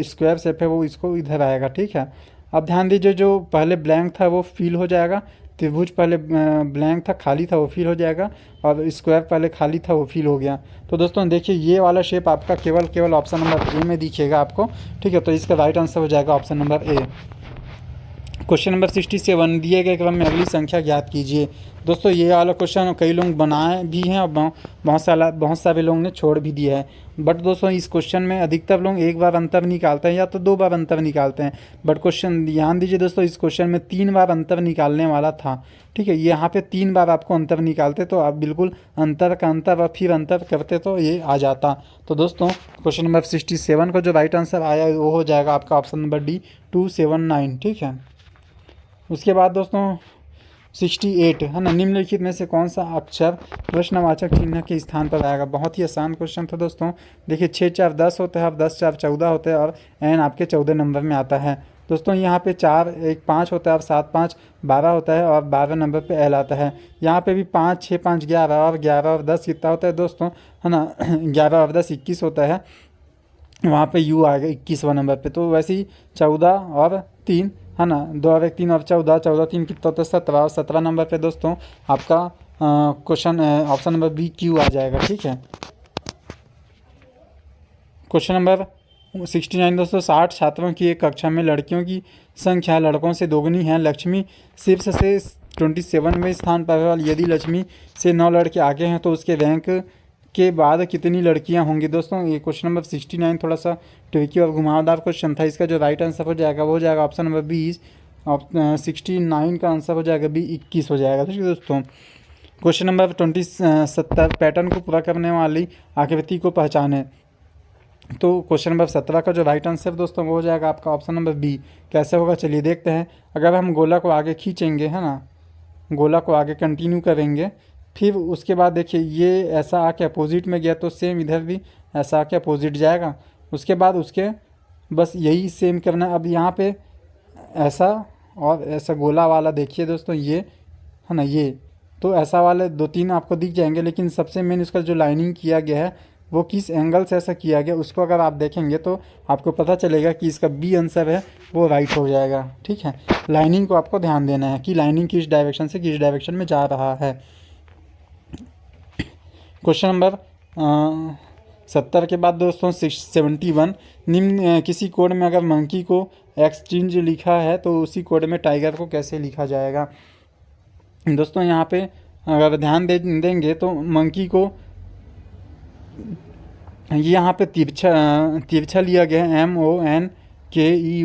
स्क्वायर शेप है वो इसको इधर आएगा। ठीक है, अब ध्यान दीजिए, जो पहले ब्लैंक था वो फिल हो जाएगा, त्रिभुज पहले ब्लैंक था खाली था वो फिल हो जाएगा, और स्क्वायर पहले खाली था वो फिल हो गया। तो दोस्तों देखिए, ये वाला शेप आपका केवल ऑप्शन नंबर ए में दिखेगा आपको। ठीक है, तो इसका राइट आंसर हो जाएगा ऑप्शन नंबर ए। क्वेश्चन नंबर 67, दिए गए क्रम में अगली संख्या ज्ञात कीजिए। दोस्तों ये वाला क्वेश्चन कई लोग बनाए भी हैं, और बहुत सारे लोगों ने छोड़ भी दिया है। बट दोस्तों इस क्वेश्चन में अधिकतर लोग एक बार अंतर निकालते हैं, या तो 2 बार अंतर निकालते हैं। बट क्वेश्चन ध्यान दीजिए दोस्तों, इस क्वेश्चन में 3 बार अंतर निकालने वाला था। ठीक है, यहाँ पे 3 बार आपको अंतर निकालते, तो आप बिल्कुल अंतर का अंतर और फिर अंतर करते तो ये आ जाता। तो दोस्तों क्वेश्चन नंबर 67 को जो राइट आंसर आया वो हो जाएगा आपका ऑप्शन नंबर डी, 279। ठीक है, उसके बाद दोस्तों 68 है ना, निम्नलिखित में से कौन सा अक्षर प्रश्नवाचक चिन्ह के स्थान पर आएगा? बहुत ही आसान क्वेश्चन था दोस्तों। देखिए 6 4 10 होता है, और 10 4 14 होता है, और एन आपके 14 नंबर में आता है। दोस्तों यहाँ पे 4 1 5 होता है, और 7 5 12 होता है, और 12 नंबर पे एल आता है। यहाँ पे भी 5 6 5 11, और 11 और 10 कितना होता है दोस्तों, है ना 11 और 10 21 होता है, वहाँ पे यू आएगा 21वां नंबर पे। तो वैसे ही 14 और 3 है ना, 2 और 1 3 और 14, 14 3 कितना होता है 17, और 17 नंबर पे दोस्तों आपका क्वेश्चन ऑप्शन नंबर बी क्यू आ जाएगा। ठीक है, क्वेश्चन नंबर 69 दोस्तों, 60 छात्रों की एक कक्षा में लड़कियों की संख्या लड़कों से दोगुनी है। लक्ष्मी शीर्ष से 27वें स्थान पर है, यदि लक्ष्मी से 9 लड़के आगे हैं तो उसके रैंक के बाद कितनी लड़कियां होंगी? दोस्तों ये क्वेश्चन नंबर 69 थोड़ा सा ट्रिकी और घुमावदार क्वेश्चन था। इसका जो राइट आंसर हो जाएगा वो हो जाएगा ऑप्शन नंबर 20, और 69 का आंसर हो जाएगा बी, 21 हो जाएगा। ठीक है दोस्तों, क्वेश्चन नंबर 70, पैटर्न को पूरा करने वाली आकृति को पहचाने। तो क्वेश्चन नंबर 17 का जो राइट आंसर दोस्तों वो हो जाएगा आपका ऑप्शन नंबर बी। कैसे होगा चलिए देखते हैं। अगर हम गोला को आगे खींचेंगे है ना, गोला को आगे कंटिन्यू करेंगे, फिर उसके बाद देखिए ये ऐसा आके अपोजिट में गया, तो सेम इधर भी ऐसा आके अपोजिट जाएगा। उसके बाद उसके बस यही सेम करना है। अब यहाँ पे ऐसा और ऐसा गोला वाला देखिए दोस्तों, ये है ना, ये तो ऐसा वाले 2-3 आपको दिख जाएंगे, लेकिन सबसे मेन इसका जो लाइनिंग किया गया है वो किस एंगल से ऐसा किया गया, उसको अगर आप देखेंगे तो आपको पता चलेगा कि इसका बी आंसर है वो राइट हो जाएगा। ठीक है, लाइनिंग को आपको ध्यान देना है कि लाइनिंग किस डायरेक्शन से किस डायरेक्शन में जा रहा है। क्वेश्चन नंबर 70 के बाद दोस्तों 71। निम्न किसी कोड में अगर मंकी को एक्सचेंज लिखा है तो उसी कोड में टाइगर को कैसे लिखा जाएगा। दोस्तों यहाँ पे अगर ध्यान देंगे तो मंकी को ये यहाँ पे तिरछा लिया गया है, MONKEY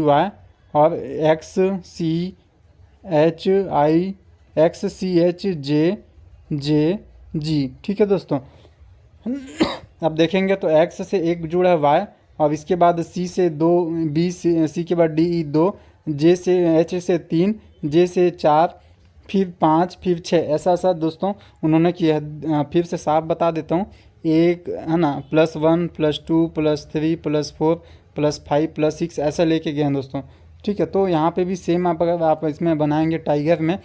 और XCHIXCHJJG, ठीक है दोस्तों। अब देखेंगे तो एक्स से एक जुड़ा है वाई, और इसके बाद सी से दो, बी से सी के बाद डी ई दो, जे से एच से तीन, जे से चार, फिर पाँच, फिर छः, ऐसा ऐसा दोस्तों उन्होंने किया है। फिर से साफ बता देता हूँ, एक है ना, +1 +2 +3 +4 +5 +6 ऐसा लेके गए हैं दोस्तों, ठीक है। तो यहाँ पे भी सेम अगर आप इसमें बनाएंगे टाइगर में,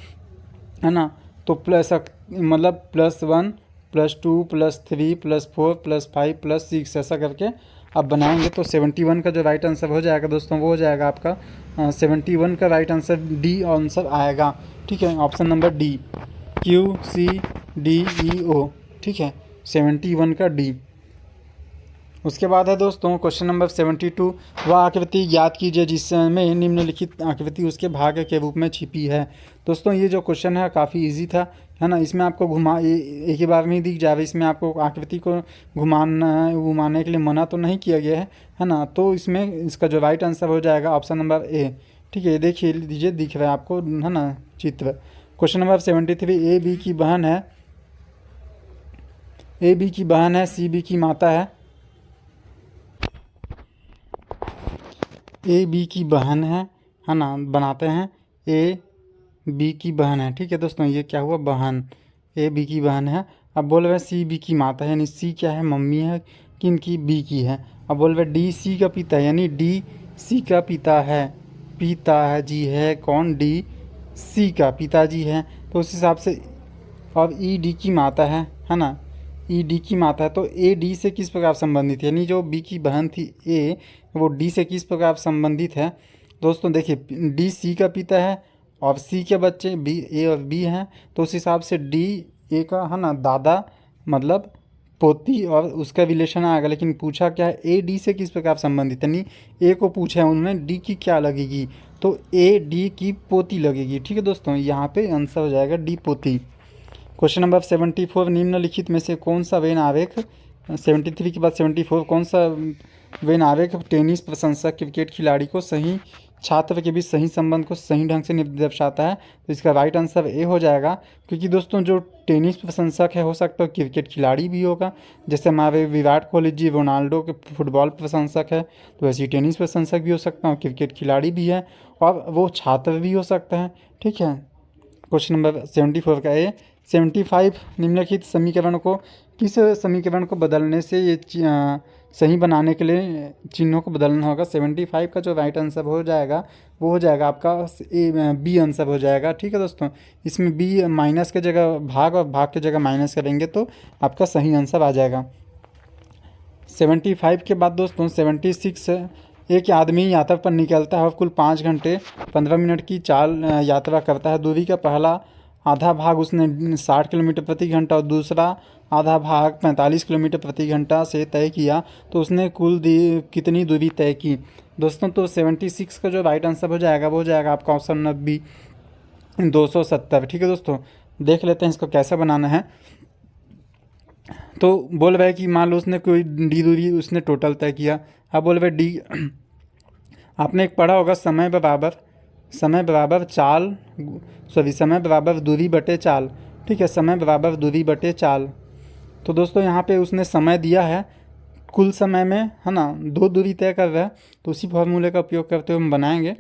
है ना, तो प्लस मतलब +1 +2 +3 +4 +5 +6 ऐसा करके आप बनाएंगे तो 71 का जो राइट आंसर हो जाएगा दोस्तों वो हो जाएगा आपका 71 का राइट आंसर डी आंसर आएगा, ठीक है। ऑप्शन नंबर डी, QCDEO, ठीक है, 71 का डी। उसके बाद है दोस्तों क्वेश्चन नंबर 72, वह आकृति ज्ञात कीजिए जिसमें निम्नलिखित आकृति उसके भाग के रूप में छिपी है। दोस्तों ये जो क्वेश्चन है काफ़ी इजी था, है ना। इसमें आपको एक ही बार में ही दिख जाएगा, इसमें आपको आकृति को घुमाने के लिए मना तो नहीं किया गया है ना। तो इसमें इसका जो राइट आंसर हो जाएगा ऑप्शन नंबर ए, ठीक है। देखिए लीजिए, दिख रहा है आपको, है ना, चित्र। क्वेश्चन नंबर 73, ए बी की बहन है, सी बी की माता है, ए बी की बहन है ना, बनाते हैं ए बी की बहन है, ठीक है दोस्तों। ये क्या हुआ, बहन, ए बी की बहन है। अब बोल रहे सी बी की माता है, यानी सी क्या है, मम्मी है, किन की, बी की है। अब बोल रहे डी सी का पिता है, यानी डी सी का पिता है जी है कौन, डी सी का पिताजी है, तो उस हिसाब से। और ई डी की माता है ना, ई डी की माता है, तो ए डी से किस प्रकार संबंधित है, यानी जो बी की बहन थी ए, वो डी से किस प्रकार संबंधित है। दोस्तों देखिए, डी सी का पिता है और सी के बच्चे बी, ए और बी हैं, तो उस हिसाब से डी ए का, है ना, दादा मतलब पोती, और उसका रिलेशन आएगा। लेकिन पूछा क्या है, ए डी से किस प्रकार संबंधित, यानी ए को पूछा है उन्होंने, डी की क्या लगेगी, तो ए डी की पोती लगेगी, ठीक है दोस्तों। यहाँ पे आंसर हो जाएगा डी, पोती। क्वेश्चन नंबर 74, निम्नलिखित में से कौन सा वेन आरेख, 73 के बाद 74, कौन सा वेन आरेख टेनिस प्रशंसक क्रिकेट खिलाड़ी को सही छात्र के बीच सही संबंध को सही ढंग से दर्शाता है। तो इसका राइट आंसर ए हो जाएगा, क्योंकि दोस्तों जो टेनिस प्रशंसक है हो सकता है क्रिकेट खिलाड़ी भी होगा, जैसे हमारे विराट कोहली जी रोनाल्डो के फुटबॉल प्रशंसक है, तो ऐसी टेनिस प्रशंसक भी हो सकता है, क्रिकेट खिलाड़ी भी है, और वो छात्र भी हो सकता है, ठीक है। क्वेश्चन नंबर 74 का ए। 75, निम्नलिखित समीकरण को, किस समीकरण को बदलने से ये सही बनाने के लिए चिन्हों को बदलना होगा। 75 का जो राइट आंसर हो जाएगा वो हो जाएगा आपका बी आंसर हो जाएगा, ठीक है दोस्तों। इसमें बी माइनस के जगह भाग और भाग के जगह माइनस करेंगे तो आपका सही आंसर आ जाएगा। 75 के बाद दोस्तों 76, एक आदमी यात्रा पर निकलता है और कुल 5 घंटे 15 मिनट की चाल यात्रा करता है। दूरी का पहला आधा भाग उसने 60 किलोमीटर प्रति घंटा और दूसरा आधा भाग 45 किलोमीटर प्रति घंटा से तय किया, तो उसने कुल कितनी दूरी तय की। दोस्तों तो 76 का जो राइट आंसर हो जाएगा वो हो जाएगा आपका ऑप्शन नंबर बी, 270, ठीक है दोस्तों। देख लेते हैं इसको कैसे बनाना है। तो बोल रहा है कि मान लो उसने कोई डी दूरी उसने टोटल तय किया। अब बोल रहे डी, आपने एक पढ़ा होगा, समय बराबर दूरी बटे चाल, ठीक है, समय बराबर दूरी बटे चाल। तो दोस्तों यहाँ पे उसने समय दिया है, कुल समय में, है ना, 2 दूरी तय कर रहा है, तो उसी फॉर्मूले का उपयोग करते हुए हम बनाएंगे।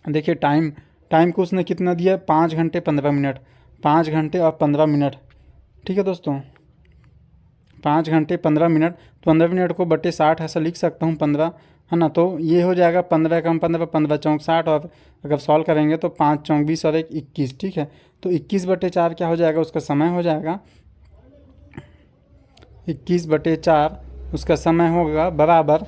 देखिए टाइम को उसने कितना दिया, 5 घंटे 15 मिनट, 5 घंटे और 15 मिनट, ठीक है दोस्तों, 5 घंटे 15 मिनट, 15 मिनट को बटे 60 ऐसा लिख सकता हूँ, 15, है ना। तो ये हो जाएगा 15 कम 15, 15 चौक 60, और अगर सॉल्व करेंगे तो 5 चौक 20 और 1 21, ठीक है। तो 21/4 क्या हो जाएगा, उसका समय हो जाएगा 21/4, उसका समय होगा बराबर।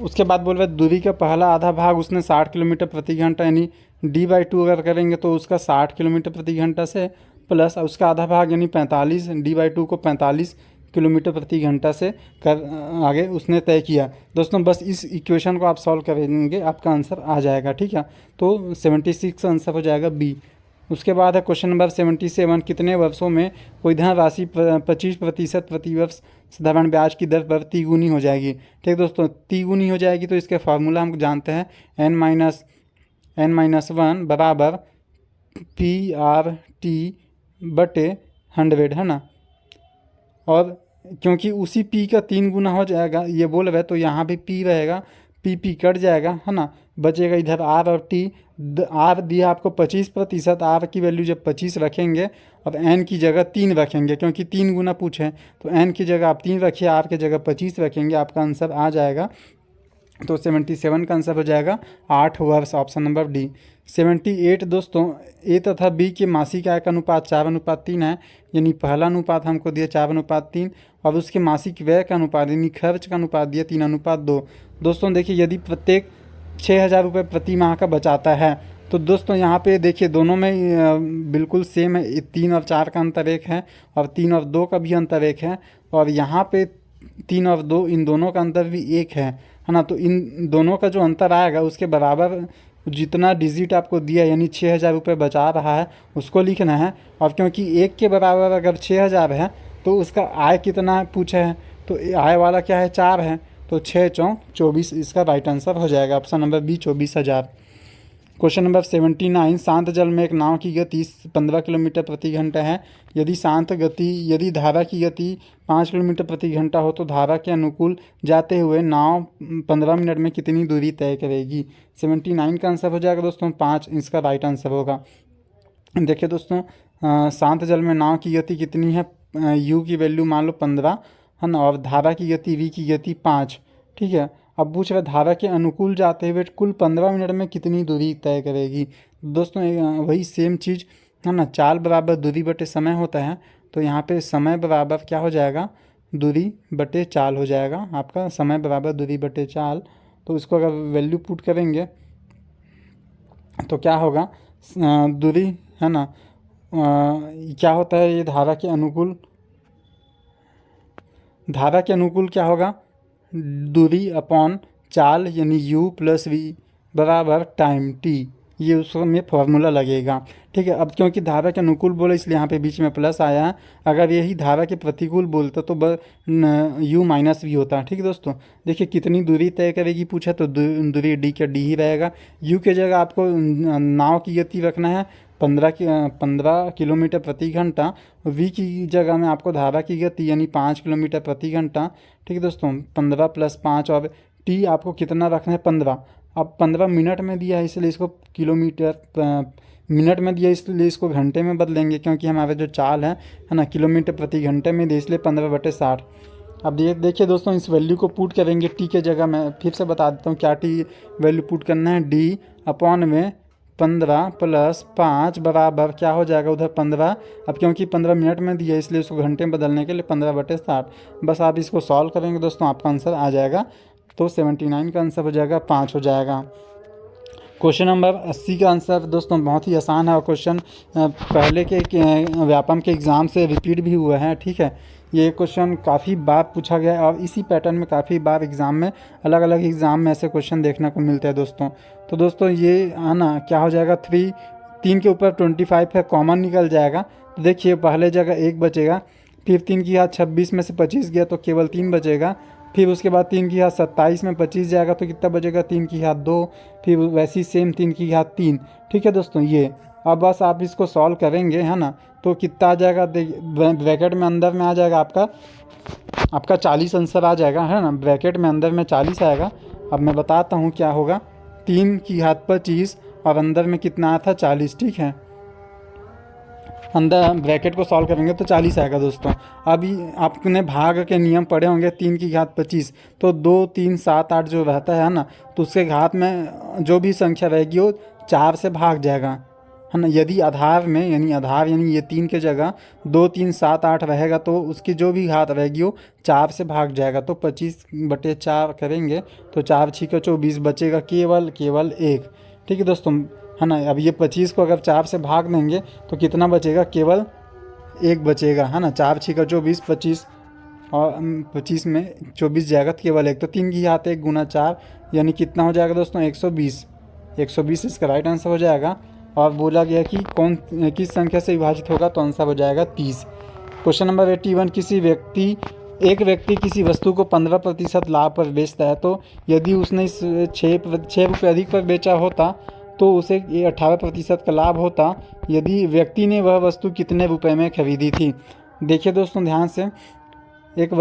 उसके बाद बोल रहे दूरी का पहला आधा भाग उसने 60 किलोमीटर प्रति घंटा, यानी D/2 अगर करेंगे तो उसका 60 किलोमीटर प्रति घंटा से प्लस उसका आधा भाग यानी 45, D/2 को 45 किलोमीटर प्रति घंटा से कर आगे उसने तय किया। दोस्तों बस इस इक्वेशन को आप सॉल्व करेंगे, आपका आंसर आ जाएगा। ठीक है, तो 76 आंसर हो जाएगा बी। उसके बाद है क्वेश्चन नंबर 77, कितने वर्षों में कोई धन राशि 25% प्रतिवर्ष साधारण ब्याज की दर पर तिगुनी हो जाएगी। ठीक दोस्तों, तिगुनी हो जाएगी तो इसके फार्मूला हम जानते हैं, n-1 बराबर PRT बटे 100 है ना। और क्योंकि उसी P का 3 गुना हो जाएगा, ये बोल रहे तो यहाँ भी P रहेगा, P कट जाएगा है ना, बचेगा इधर R और T। R दिया आपको 25%, R की वैल्यू जब 25 रखेंगे और N की जगह 3 रखेंगे, क्योंकि 3 गुना पूछे तो N की जगह आप 3 रखिए, R की जगह 25 रखेंगे, आपका आंसर आ जाएगा। तो 77 का आंसर हो जाएगा 8 वर्ष, ऑप्शन नंबर डी। 78 दोस्तों, ए तथा बी के मासिक आय का अनुपात 4:3 है, यानी पहला अनुपात हमको दिया 4:3, और उसके मासिक व्यय का अनुपात यानी खर्च का अनुपात दिया 3:2। दोस्तों देखिए, यदि प्रत्येक 6,000 रुपये प्रति माह का बचाता है तो दोस्तों यहाँ पे देखिए दोनों में बिल्कुल सेम है, 3 और 4 का अंतर 1 है, और 3 और 2 का भी अंतर 1 है, और यहाँ पे 3 और 2 इन दोनों का अंतर भी 1 है ना। तो इन दोनों का जो अंतर आएगा उसके बराबर जितना डिजिट आपको दिया, यानी 6,000 रुपये बचा रहा है उसको लिखना है। और क्योंकि 1 के बराबर अगर 6,000 है तो उसका आय कितना पूछा है, तो आय वाला क्या है 4 है, तो 6 चौक 24 इसका राइट आंसर हो जाएगा, option number B 24,000। Question number 79, शांत जल में एक नाव की गति 15 किलोमीटर प्रति घंटा है, यदि धारा की गति 5 किलोमीटर प्रति घंटा हो तो धारा के अनुकूल जाते हुए नाव 15 मिनट में कितनी दूरी तय करेगी। 79 का आंसर हो जाएगा दोस्तों 5, इसका राइट आंसर होगा। देखिए दोस्तों, शांत जल में नाव की गति कितनी है, यू की वैल्यू मान लो 15 है ना, और धारा की गति वी की गति 5। ठीक है, अब पूछ रहा धारा के अनुकूल जाते हुए कुल 15 मिनट में कितनी दूरी तय करेगी। दोस्तों वही सेम चीज़ है ना, चाल बराबर दूरी बटे समय होता है, तो यहाँ पे समय बराबर क्या हो जाएगा, दूरी बटे चाल हो जाएगा आपका, समय बराबर दूरी बटे चाल। तो इसको अगर वैल्यू पुट करेंगे तो क्या होगा, दूरी है ना, क्या होता है ये धारा के अनुकूल क्या होगा, दूरी अपॉन चाल यानी u प्लस वी बराबर टाइम t, ये उसमें फॉर्मूला लगेगा। ठीक है, अब क्योंकि धारा के अनुकूल बोले इसलिए यहाँ पे बीच में प्लस आया है, अगर यही धारा के प्रतिकूल बोलता तो u माइनस वी होता। ठीक है दोस्तों, देखिए कितनी दूरी तय करेगी पूछा तो दूरी d का d ही रहेगा। u के जगह आपको नाव की गति रखना है 15 किलोमीटर प्रति घंटा, v की जगह में आपको धारा की गति यानी 5 किलोमीटर प्रति घंटा। ठीक है दोस्तों, 15 + 5, और t आपको कितना रखना है 15। अब 15 मिनट में दिया है इसलिए इसको मिनट में दिया इसलिए इसको घंटे में बदलेंगे, क्योंकि हमारा जो चाल है ना किलोमीटर प्रति घंटे में दिया, इसलिए 15/60। अब देखिए दोस्तों, इस वैल्यू को पुट करेंगे टी के जगह, मैं फिर से बता देता हूँ क्या टी वैल्यू पुट करना है, डी अपॉन में 15 + 5 बराबर क्या हो जाएगा उधर 15। अब क्योंकि 15 मिनट में दिया इसलिए उसको घंटे में बदलने के लिए 15/60। बस आप इसको सॉल्व करेंगे दोस्तों, आपका आंसर आ जाएगा। तो 79 का आंसर हो जाएगा 5 हो जाएगा। क्वेश्चन नंबर 80 का आंसर दोस्तों बहुत ही आसान है, और क्वेश्चन पहले के व्यापम के एग्ज़ाम से रिपीट भी हुआ है। ठीक है, ये क्वेश्चन काफ़ी बार पूछा गया है, और इसी पैटर्न में काफ़ी बार एग्ज़ाम में अलग अलग एग्ज़ाम में ऐसे क्वेश्चन देखने को मिलते हैं दोस्तों। तो दोस्तों ये आना क्या हो जाएगा, 3 के ऊपर 25 है, कॉमन निकल जाएगा। तो देखिए पहले जगह 1 बचेगा, फिर 3 की घात 26 में से 25 गया तो केवल 3 बचेगा, फिर उसके बाद 3 की घात 27 में 25 जाएगा तो कितना बचेगा 3 की घात 2, फिर वैसी सेम 3 की घात 3। ठीक है दोस्तों, ये अब बस आप इसको सॉल्व करेंगे है ना, तो कितना आ जाएगा, ब्रैकेट में अंदर में आ जाएगा आपका 40 आंसर आ जाएगा है ना, ब्रैकेट में अंदर में 40 आएगा। अब मैं बताता हूँ क्या होगा, 3 की घात 25 और अंदर में कितना आया था 40। ठीक है, अंदर ब्रैकेट को सॉल्व करेंगे तो 40 आएगा दोस्तों। अभी आपने भाग के नियम पढ़े होंगे, 3 की घात 25 तो 2 3 7 8 जो रहता है ना, तो उसके घात में जो भी संख्या रहेगी वो 4 से भाग जाएगा है ना। यदि आधार में यानी ये 3 के जगह 2 3 7 8 रहेगा तो उसकी जो भी घात रहेगी वो 4 से भाग जाएगा। तो 25/4 करेंगे तो 4 × 24 बचेगा केवल 1। ठीक है दोस्तों है ना। अब ये 25 को अगर 4 से भाग देंगे तो कितना बचेगा, केवल 1 बचेगा है ना। 4 × 24 25 और 25 में 24 जाएगा तो केवल एक, तो 3 की घात 1 गुना 4 यानी कितना हो जाएगा दोस्तों 120। 120 इसका राइट आंसर हो जाएगा। और बोला गया कि कौन किस संख्या से विभाजित होगा, तो आंसर हो जाएगा 30। क्वेश्चन नंबर 81, एक व्यक्ति किसी वस्तु को 15% लाभ पर बेचता है, तो यदि उसने इस 6 रुपये अधिक पर बेचा होता तो उसे 18% का लाभ होता। यदि व्यक्ति ने वह वस्तु कितने रुपए में खरीदी थी। देखिए दोस्तों ध्यान से, एक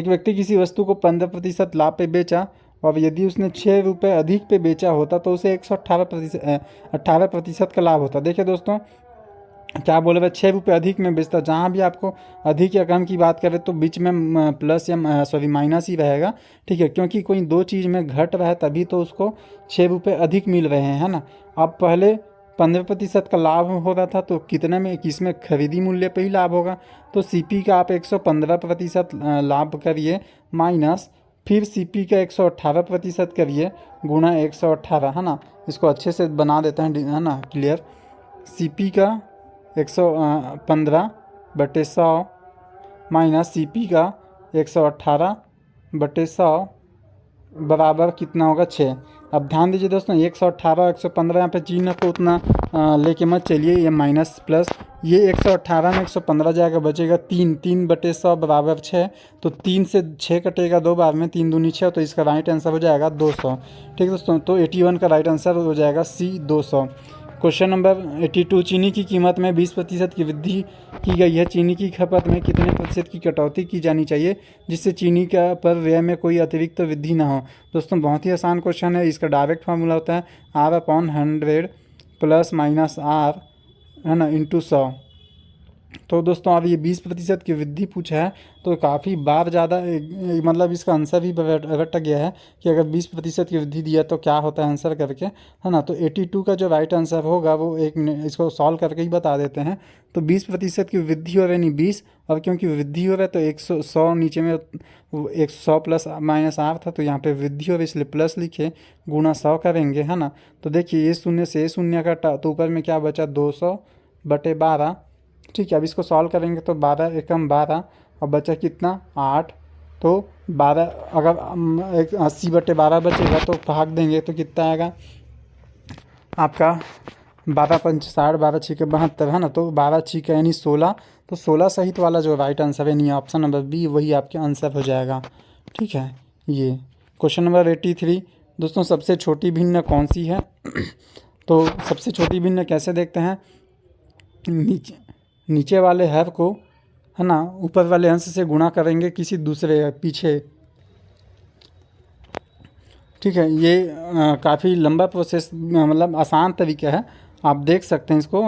व्यक्ति किसी वस्तु को 15% लाभ पे बेचा और यदि उसने 6 रुपये अधिक पे बेचा होता तो उसे 18% का लाभ होता। देखिए दोस्तों क्या बोले भाई, 6 रुपये अधिक में बेचता। जहाँ भी आपको अधिक या कम की बात करें तो बीच में प्लस या माइनस ही रहेगा, ठीक है, क्योंकि कोई दो चीज़ में घट रहा है तभी तो उसको 6 रुपये अधिक मिल रहे हैं, है ना। अब पहले 15% का लाभ हो रहा था तो कितने में, किस में, खरीदी मूल्य पे ही लाभ होगा। तो सीपी का आप 115% लाभ करिए माइनस फिर सीपी का 118% करिए गुणा 118, है ना। इसको अच्छे से बना देते हैं, है ना, क्लियर। सीपी का 115/100 माइनस सीपी का 118/100 बराबर कितना होगा 6। अब ध्यान दीजिए दोस्तों 118 115 यहाँ पे चिन्ह को उतना लेके मत चलिए, ये माइनस प्लस, ये 118 में 115 जाएगा, बचेगा 3/100 बराबर 6। तो 3 से 6 कटेगा 2 बार में, 3 दूनी 6, तो इसका राइट आंसर हो जाएगा 200। ठीक है दोस्तों, तो 81 का राइट आंसर हो जाएगा C 200। क्वेश्चन नंबर 82, चीनी की कीमत में 20% की वृद्धि की गई है। चीनी की खपत में कितने प्रतिशत की कटौती की जानी चाहिए जिससे चीनी का पर व्यय में कोई अतिरिक्त वृद्धि ना हो। दोस्तों बहुत ही आसान क्वेश्चन है, इसका डायरेक्ट फार्मूला होता है R/100 प्लस माइनस R, है ना, इंटू 100। तो दोस्तों अब ये 20% की वृद्धि पूछा है तो काफ़ी बार ज़्यादा, मतलब इसका आंसर भी रट गया है कि अगर 20% की वृद्धि दिया तो क्या होता है आंसर करके, है ना। तो 82 का जो राइट आंसर होगा वो इसको सॉल्व करके ही बता देते हैं। तो 20% की वृद्धि हो रही, नहीं 20, और क्योंकि वृद्धि हो रहा है तो 100 नीचे में 100 प्लस माइनस R था तो यहाँ पे वृद्धि हो रही इसलिए प्लस लिखे गुणा 100 करेंगे, है ना। तो देखिए ये शून्य से ये शून्य कटा तो ऊपर में क्या बचा 200/12। ठीक है, अब इसको सॉल्व करेंगे तो 12 एकम 12 और बचा कितना 8। तो 12 अगर 80/12 बचेगा तो भाग देंगे तो कितना आएगा आपका 12×5 = 60, 12×6 = 72, है ना। तो 12×6 यानी 16, तो 16 सहित वाला जो राइट आंसर है नहीं, ऑप्शन नंबर बी वही आपके आंसर हो जाएगा। ठीक है, ये क्वेश्चन नंबर 83, दोस्तों सबसे छोटी भिन्न कौन सी है। तो सबसे छोटी भिन्न कैसे देखते हैं, नीचे वाले हर को, है ना, ऊपर वाले अंश से गुणा करेंगे किसी दूसरे पीछे। ठीक है, ये काफ़ी लंबा प्रोसेस, मतलब आसान तरीका है, आप देख सकते हैं इसको।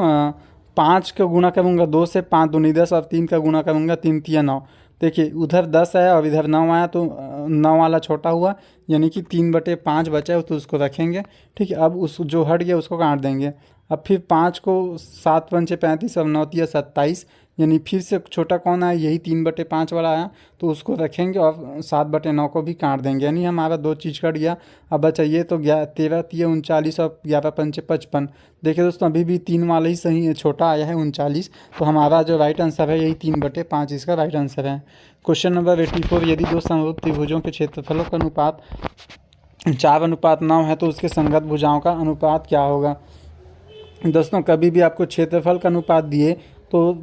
5 का गुणा करूँगा 2 से, 5 दूनी 10, और 3 का गुणा करूँगा 3 × 9। देखिए उधर 10 आया और इधर 9 आया तो 9 वाला छोटा हुआ, यानी कि 3/5 बचा है तो उसको रखेंगे। ठीक है, अब उस जो हट गया उसको काट देंगे। अब फिर 5 को 7×5 = 35 और 9 × 3 = 27, यानी फिर से छोटा कौन आया, यही 3/5 वाला आया तो उसको रखेंगे और 7/9 को भी काट देंगे, यानी हमारा 2 चीज़ कट गया। अब बचा ये तो 13 × 3 = 39 और 11×5 = 55। देखिए दोस्तों अभी भी 3 वाला ही सही छोटा आया है 39, तो हमारा जो राइट आंसर है यही 3/5 इसका राइट आंसर है। क्वेश्चन नंबर 84, यदि दो समरूप त्रिभुजों के क्षेत्रफलों का अनुपात 4:9 है तो उसके संगत भुजाओं का अनुपात क्या होगा। दोस्तों कभी भी आपको क्षेत्रफल का अनुपात दिए तो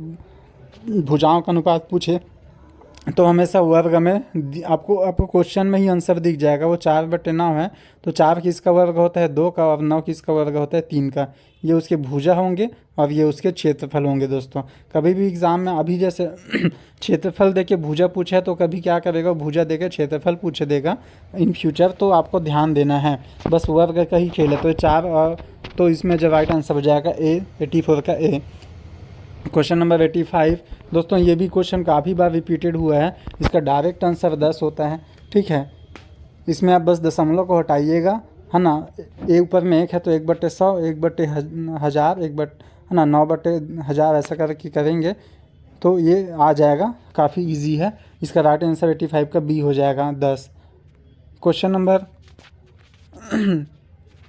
भुजाओं का अनुपात पूछे तो हमेशा वर्ग में आपको क्वेश्चन में ही आंसर दिख जाएगा। वो 4/9 है तो 4 किसका वर्ग होता है 2 का, और 9 किसका वर्ग होता है 3 का। ये उसके भुजा होंगे और ये उसके क्षेत्रफल होंगे। दोस्तों कभी भी एग्ज़ाम में अभी जैसे क्षेत्रफल देके भुजा पूछा है तो कभी क्या करेगा, भुजा देके क्षेत्रफल पूछ देगा इन फ्यूचर, तो आपको ध्यान देना है, बस वर्ग का ही खेल है। तो 4 और तो इसमें जो राइट आंसर हो जाएगा A 84 का A। क्वेश्चन नंबर 85, दोस्तों ये भी क्वेश्चन काफ़ी बार रिपीटेड हुआ है, इसका डायरेक्ट आंसर 10 होता है। ठीक है, इसमें आप बस दशमलव को हटाइएगा, है ना। ए ऊपर में 1 है तो 1/100, 1/1000, है ना, 9/1000 ऐसा करके करेंगे तो ये आ जाएगा, काफ़ी इजी है। इसका राइट आंसर 85 का B हो जाएगा 10। क्वेश्चन नंबर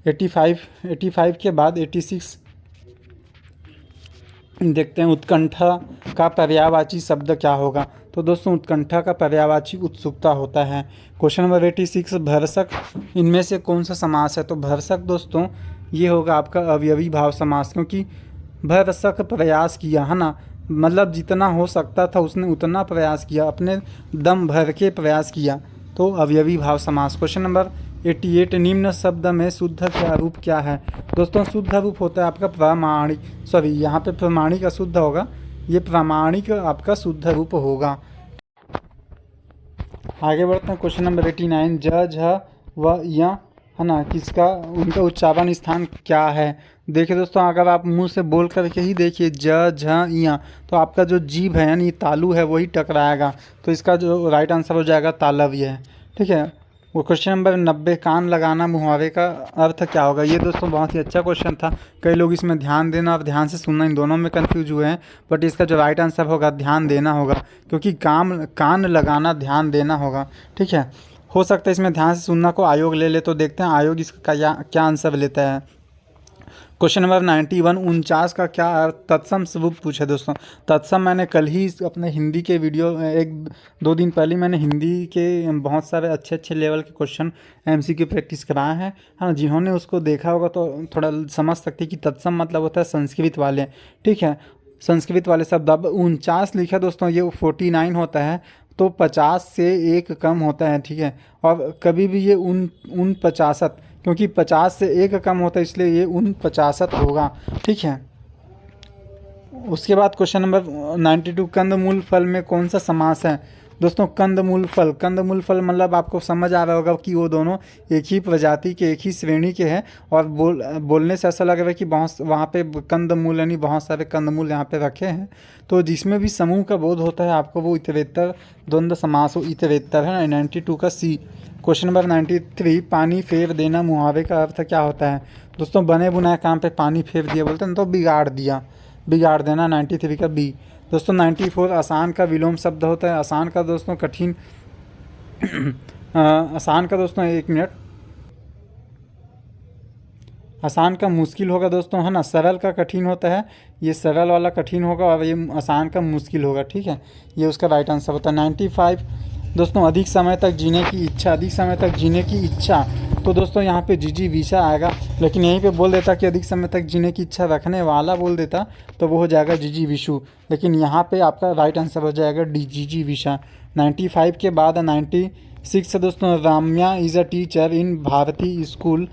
85 के बाद 86 देखते हैं, उत्कंठा का पर्यायवाची शब्द क्या होगा। तो दोस्तों उत्कंठा का पर्यायवाची उत्सुकता होता है। क्वेश्चन नंबर 86, भरसक इनमें से कौन सा समास है? तो भरसक दोस्तों ये होगा आपका अवयवी भाव समास, क्योंकि भरसक प्रयास किया है ना, मतलब जितना हो सकता था उसने उतना प्रयास किया, अपने दम भर के प्रयास किया, तो अवयवी भाव समास। क्वेश्चन नंबर 88, निम्न शब्द में शुद्ध क्या रूप क्या है? दोस्तों शुद्ध रूप होता है आपका प्रामाणिक, सॉरी यहाँ पे प्रामाणिक अशुद्ध होगा, ये प्रामाणिक आपका शुद्ध रूप होगा। आगे बढ़ते हैं। क्वेश्चन नंबर 89, ज झ व य है ना, किसका उनका उच्चारण स्थान क्या है? देखिए दोस्तों, अगर आप मुंह से बोल करके ही देखिए ज झ य, तो आपका जो जीभ है यानी तालु है वही टकराएगा, तो इसका जो राइट आंसर हो जाएगा तालव्य है। ठीक है। वो क्वेश्चन नंबर 90, कान लगाना मुहावरे का अर्थ क्या होगा? ये दोस्तों बहुत ही अच्छा क्वेश्चन था। कई लोग इसमें ध्यान देना और ध्यान से सुनना इन दोनों में कंफ्यूज हुए हैं, बट इसका जो राइट आंसर होगा ध्यान देना होगा, क्योंकि कान लगाना ध्यान देना होगा। ठीक है। हो सकता है इसमें ध्यान से सुनना को आयोग ले ले, तो देखते हैं आयोग इसका क्या आंसर लेता है। क्वेश्चन नंबर 91, 49 का क्या अर्थ तत्सम स्वरूप पूछे? दोस्तों तत्सम मैंने कल ही अपने हिंदी के वीडियो 1-2 दिन पहले मैंने हिंदी के बहुत सारे अच्छे लेवल के क्वेश्चन एमसीक्यू प्रैक्टिस कराए हैं। हाँ, जिन्होंने उसको देखा होगा तो थोड़ा समझ सकते हैं कि तत्सम मतलब होता है संस्कृत वाले। ठीक है, संस्कृत वाले शब्द। अब 49 लिखा दोस्तों, ये 49 होता है, तो 50 से 1 कम होता है। ठीक है, और कभी भी ये 49, क्योंकि 50 से 1 कम होता है इसलिए ये 49 होगा। ठीक है। उसके बाद क्वेश्चन नंबर 92, कंदमूल फल में कौन सा समास है? दोस्तों कंदमूल फल मतलब आपको समझ आ रहा होगा कि वो दोनों एक ही प्रजाति के, एक ही श्रेणी के हैं, और बोलने से ऐसा लग रहा है कि बहुत वहाँ पे कंदमूल यानी बहुत सारे कंदमूल यहाँ पे रखे हैं। तो जिसमें भी समूह का बोध होता है आपको वो इतरेत्तर द्वंद्व समास हो, इतरेत्तर है ना। 92 का सी। क्वेश्चन नंबर 93, पानी फेर देना मुहावरे का अर्थ क्या होता है? दोस्तों बने बुनाए काम पे पानी फेर दिया बोलते हैं, तो बिगाड़ दिया, बिगाड़ देना। 93 का बी। दोस्तों 94, आसान का विलोम शब्द होता है। आसान का दोस्तों कठिन आसान का दोस्तों 1 मिनट, आसान का मुश्किल होगा दोस्तों, है ना। सरल का कठिन होता है, ये सरल वाला कठिन होगा और ये आसान का मुश्किल होगा। ठीक है, ये उसका राइट आंसर होता है। 95 दोस्तों, अधिक समय तक जीने की इच्छा, अधिक समय तक जीने की इच्छा, तो दोस्तों यहाँ पे जिजीविषा आएगा, लेकिन यहीं पे बोल देता कि अधिक समय तक जीने की इच्छा रखने वाला बोल देता तो वो हो जाएगा जिजीविषु, लेकिन यहाँ पे आपका राइट आंसर हो जाएगा डी, जिजीविषा। 95 के बाद 96 दोस्तों, Ramya is a teacher in Bharati school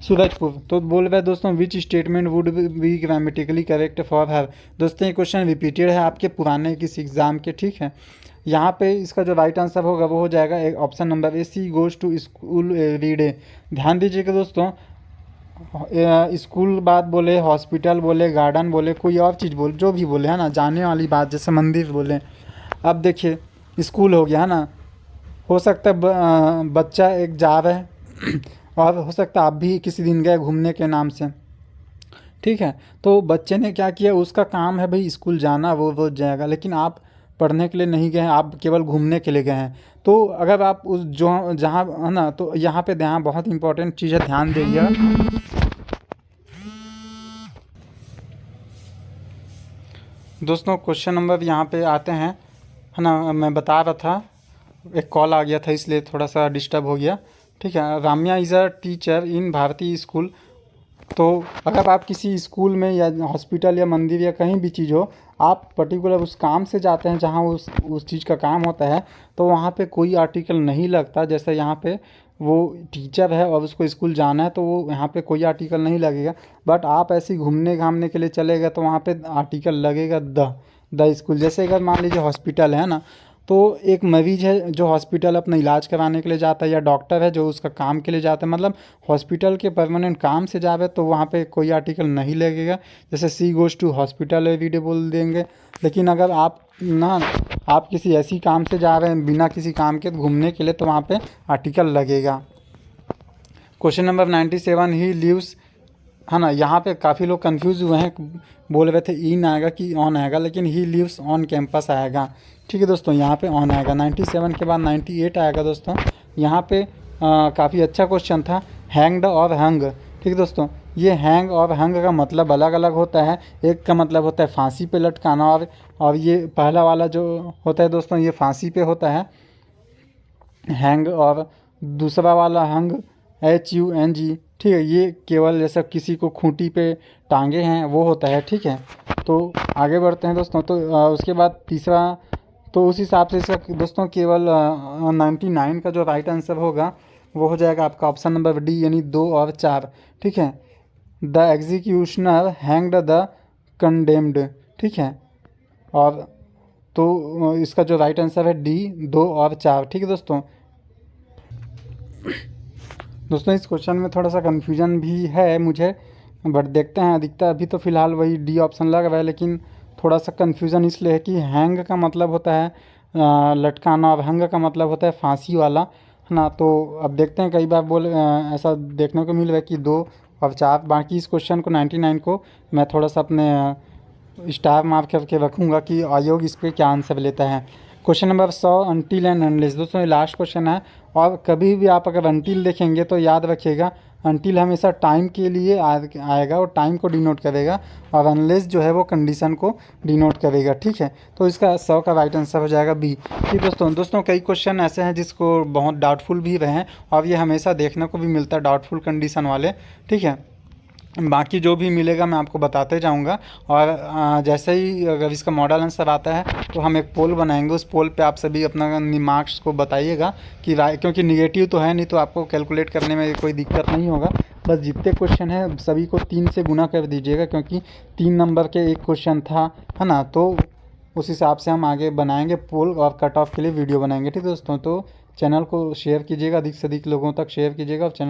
Surajpur, तो बोल रहे हैं दोस्तों which statement would be grammatically correct for her? दोस्तों ये क्वेश्चन रिपीटेड है आपके पुराने किसी एग्जाम के। ठीक है, यहाँ पे इसका जो राइट आंसर होगा वो हो जाएगा option number A, she goes to school every day. ध्यान दीजिएगा दोस्तों, स्कूल बात बोले, हॉस्पिटल बोले, गार्डन बोले, कोई और चीज़ बोले, जो भी बोले है ना, जाने वाली बात, जैसे मंदिर बोले। अब देखिए स्कूल हो गया है ना, हो सकता है बच्चा एक जा रहा है और हो सकता है आप भी किसी दिन गए घूमने के नाम से। ठीक है, तो बच्चे ने क्या किया, उसका काम है भाई स्कूल जाना, वो जाएगा, लेकिन आप पढ़ने के लिए नहीं गए हैं, आप केवल घूमने के लिए गए हैं। तो अगर आप उस जो जहाँ है ना, तो यहाँ पे ध्यान, बहुत इंपॉर्टेंट चीज़ है, ध्यान दीजिएगा। दोस्तों क्वेश्चन नंबर यहाँ पे आते हैं, है ना। मैं बता रहा था, एक कॉल आ गया था इसलिए थोड़ा सा डिस्टर्ब हो गया। ठीक है, Ramya is a teacher in Bharati school, तो अगर आप किसी स्कूल में या हॉस्पिटल या मंदिर या कहीं भी चीज़ हो, आप पर्टिकुलर उस काम से जाते हैं जहाँ उस चीज़ का काम होता है, तो वहाँ पे कोई आर्टिकल नहीं लगता। जैसे यहाँ पे वो टीचर है और उसको स्कूल जाना है, तो वो यहाँ पे कोई आर्टिकल नहीं लगेगा। बट आप ऐसे घूमने घामने के लिए चले गए तो वहाँ पे आर्टिकल लगेगा द स्कूल। जैसे अगर मान लीजिए हॉस्पिटल है ना, तो एक मरीज है जो हॉस्पिटल अपना इलाज कराने के लिए जाता है, या डॉक्टर है जो उसका काम के लिए जाता है, मतलब हॉस्पिटल के परमानेंट काम से जावे, तो वहाँ पे कोई आर्टिकल नहीं लगेगा। जैसे सी गोज़ टू हॉस्पिटल एवरीडे बोल देंगे। लेकिन अगर आप किसी ऐसी काम से जा रहे हैं बिना किसी काम के घूमने के लिए, तो वहाँ पे आर्टिकल लगेगा। क्वेश्चन नंबर 97, ही लिव्स, है ना। यहाँ पे काफ़ी लोग कंफ्यूज हुए हैं, बोल रहे थे इन आएगा कि ऑन आएगा, लेकिन ही लिव्स ऑन कैंपस आएगा। ठीक है दोस्तों, यहाँ पे ऑन आएगा। 97 के बाद 98 आएगा दोस्तों। यहाँ पे काफ़ी अच्छा क्वेश्चन था, हैंग्ड और हंग। ठीक है दोस्तों, ये हैंग और हंग का मतलब अलग अलग होता है। एक का मतलब होता है फांसी पे लटकाना, और ये पहला वाला जो होता है दोस्तों ये फांसी पे होता है हैंग, और दूसरा वाला हंग HUNG, ठीक है, ये केवल जैसा किसी को खूंटी पे टांगे हैं वो होता है, ठीक है। तो आगे बढ़ते हैं दोस्तों। तो उसके बाद तीसरा, तो उस हिसाब से इसका दोस्तों केवल 99 का जो राइट आंसर होगा वो हो जाएगा आपका ऑप्शन नंबर डी, यानी 2 और 4, ठीक है। The executioner hanged the condemned, ठीक है। और तो इसका जो राइट आंसर है डी, 2 और 4, ठीक है दोस्तों। दोस्तों इस क्वेश्चन में थोड़ा सा कन्फ्यूजन भी है मुझे, बट देखते हैं। अधिकतर अभी तो फ़िलहाल वही डी ऑप्शन लग रहा है, लेकिन थोड़ा सा कन्फ्यूज़न इसलिए है कि हैंग का मतलब होता है लटकाना, और हंग का मतलब होता है फांसी वाला, है ना। तो अब देखते हैं, कई बार ऐसा देखने को मिल रहा है कि 2 और 4। बाकी इस क्वेश्चन को 99 को मैं थोड़ा सा अपने स्टार मार्क करके रखूँगा कि आयोग इस पर क्या आंसर लेता है। Question number 100, until and unless. दोस्तों ये लास्ट क्वेश्चन है, और कभी भी आप अगर अनटिल देखेंगे तो याद रखिएगा अनटिल हमेशा टाइम के लिए आएगा और टाइम को डिनोट करेगा, और अनलेस जो है वो कंडीशन को डिनोट करेगा, ठीक है। तो इसका 100 का राइट आंसर हो जाएगा बी, ठीक दोस्तों कई क्वेश्चन ऐसे हैं जिसको बहुत डाउटफुल भी रहे हैं, और ये हमेशा देखने को भी मिलता है डाउटफुल कंडीशन वाले, ठीक है। बाकी जो भी मिलेगा मैं आपको बताते जाऊंगा, और जैसे ही अगर इसका मॉडल आंसर आता है तो हम एक पोल बनाएंगे। उस पोल पे आप सभी अपना मार्क्स को बताइएगा कि क्योंकि निगेटिव तो है नहीं, तो आपको कैलकुलेट करने में कोई दिक्कत नहीं होगा। बस जितने क्वेश्चन हैं सभी को 3 से गुना कर दीजिएगा, क्योंकि 3 नंबर के एक क्वेश्चन था, है ना। तो उस हिसाब से हम आगे बनाएंगे पोल, और कट ऑफ के लिए वीडियो बनाएंगे, ठीक है दोस्तों। तो चैनल को शेयर कीजिएगा, अधिक से अधिक लोगों तक शेयर कीजिएगा, और चैनल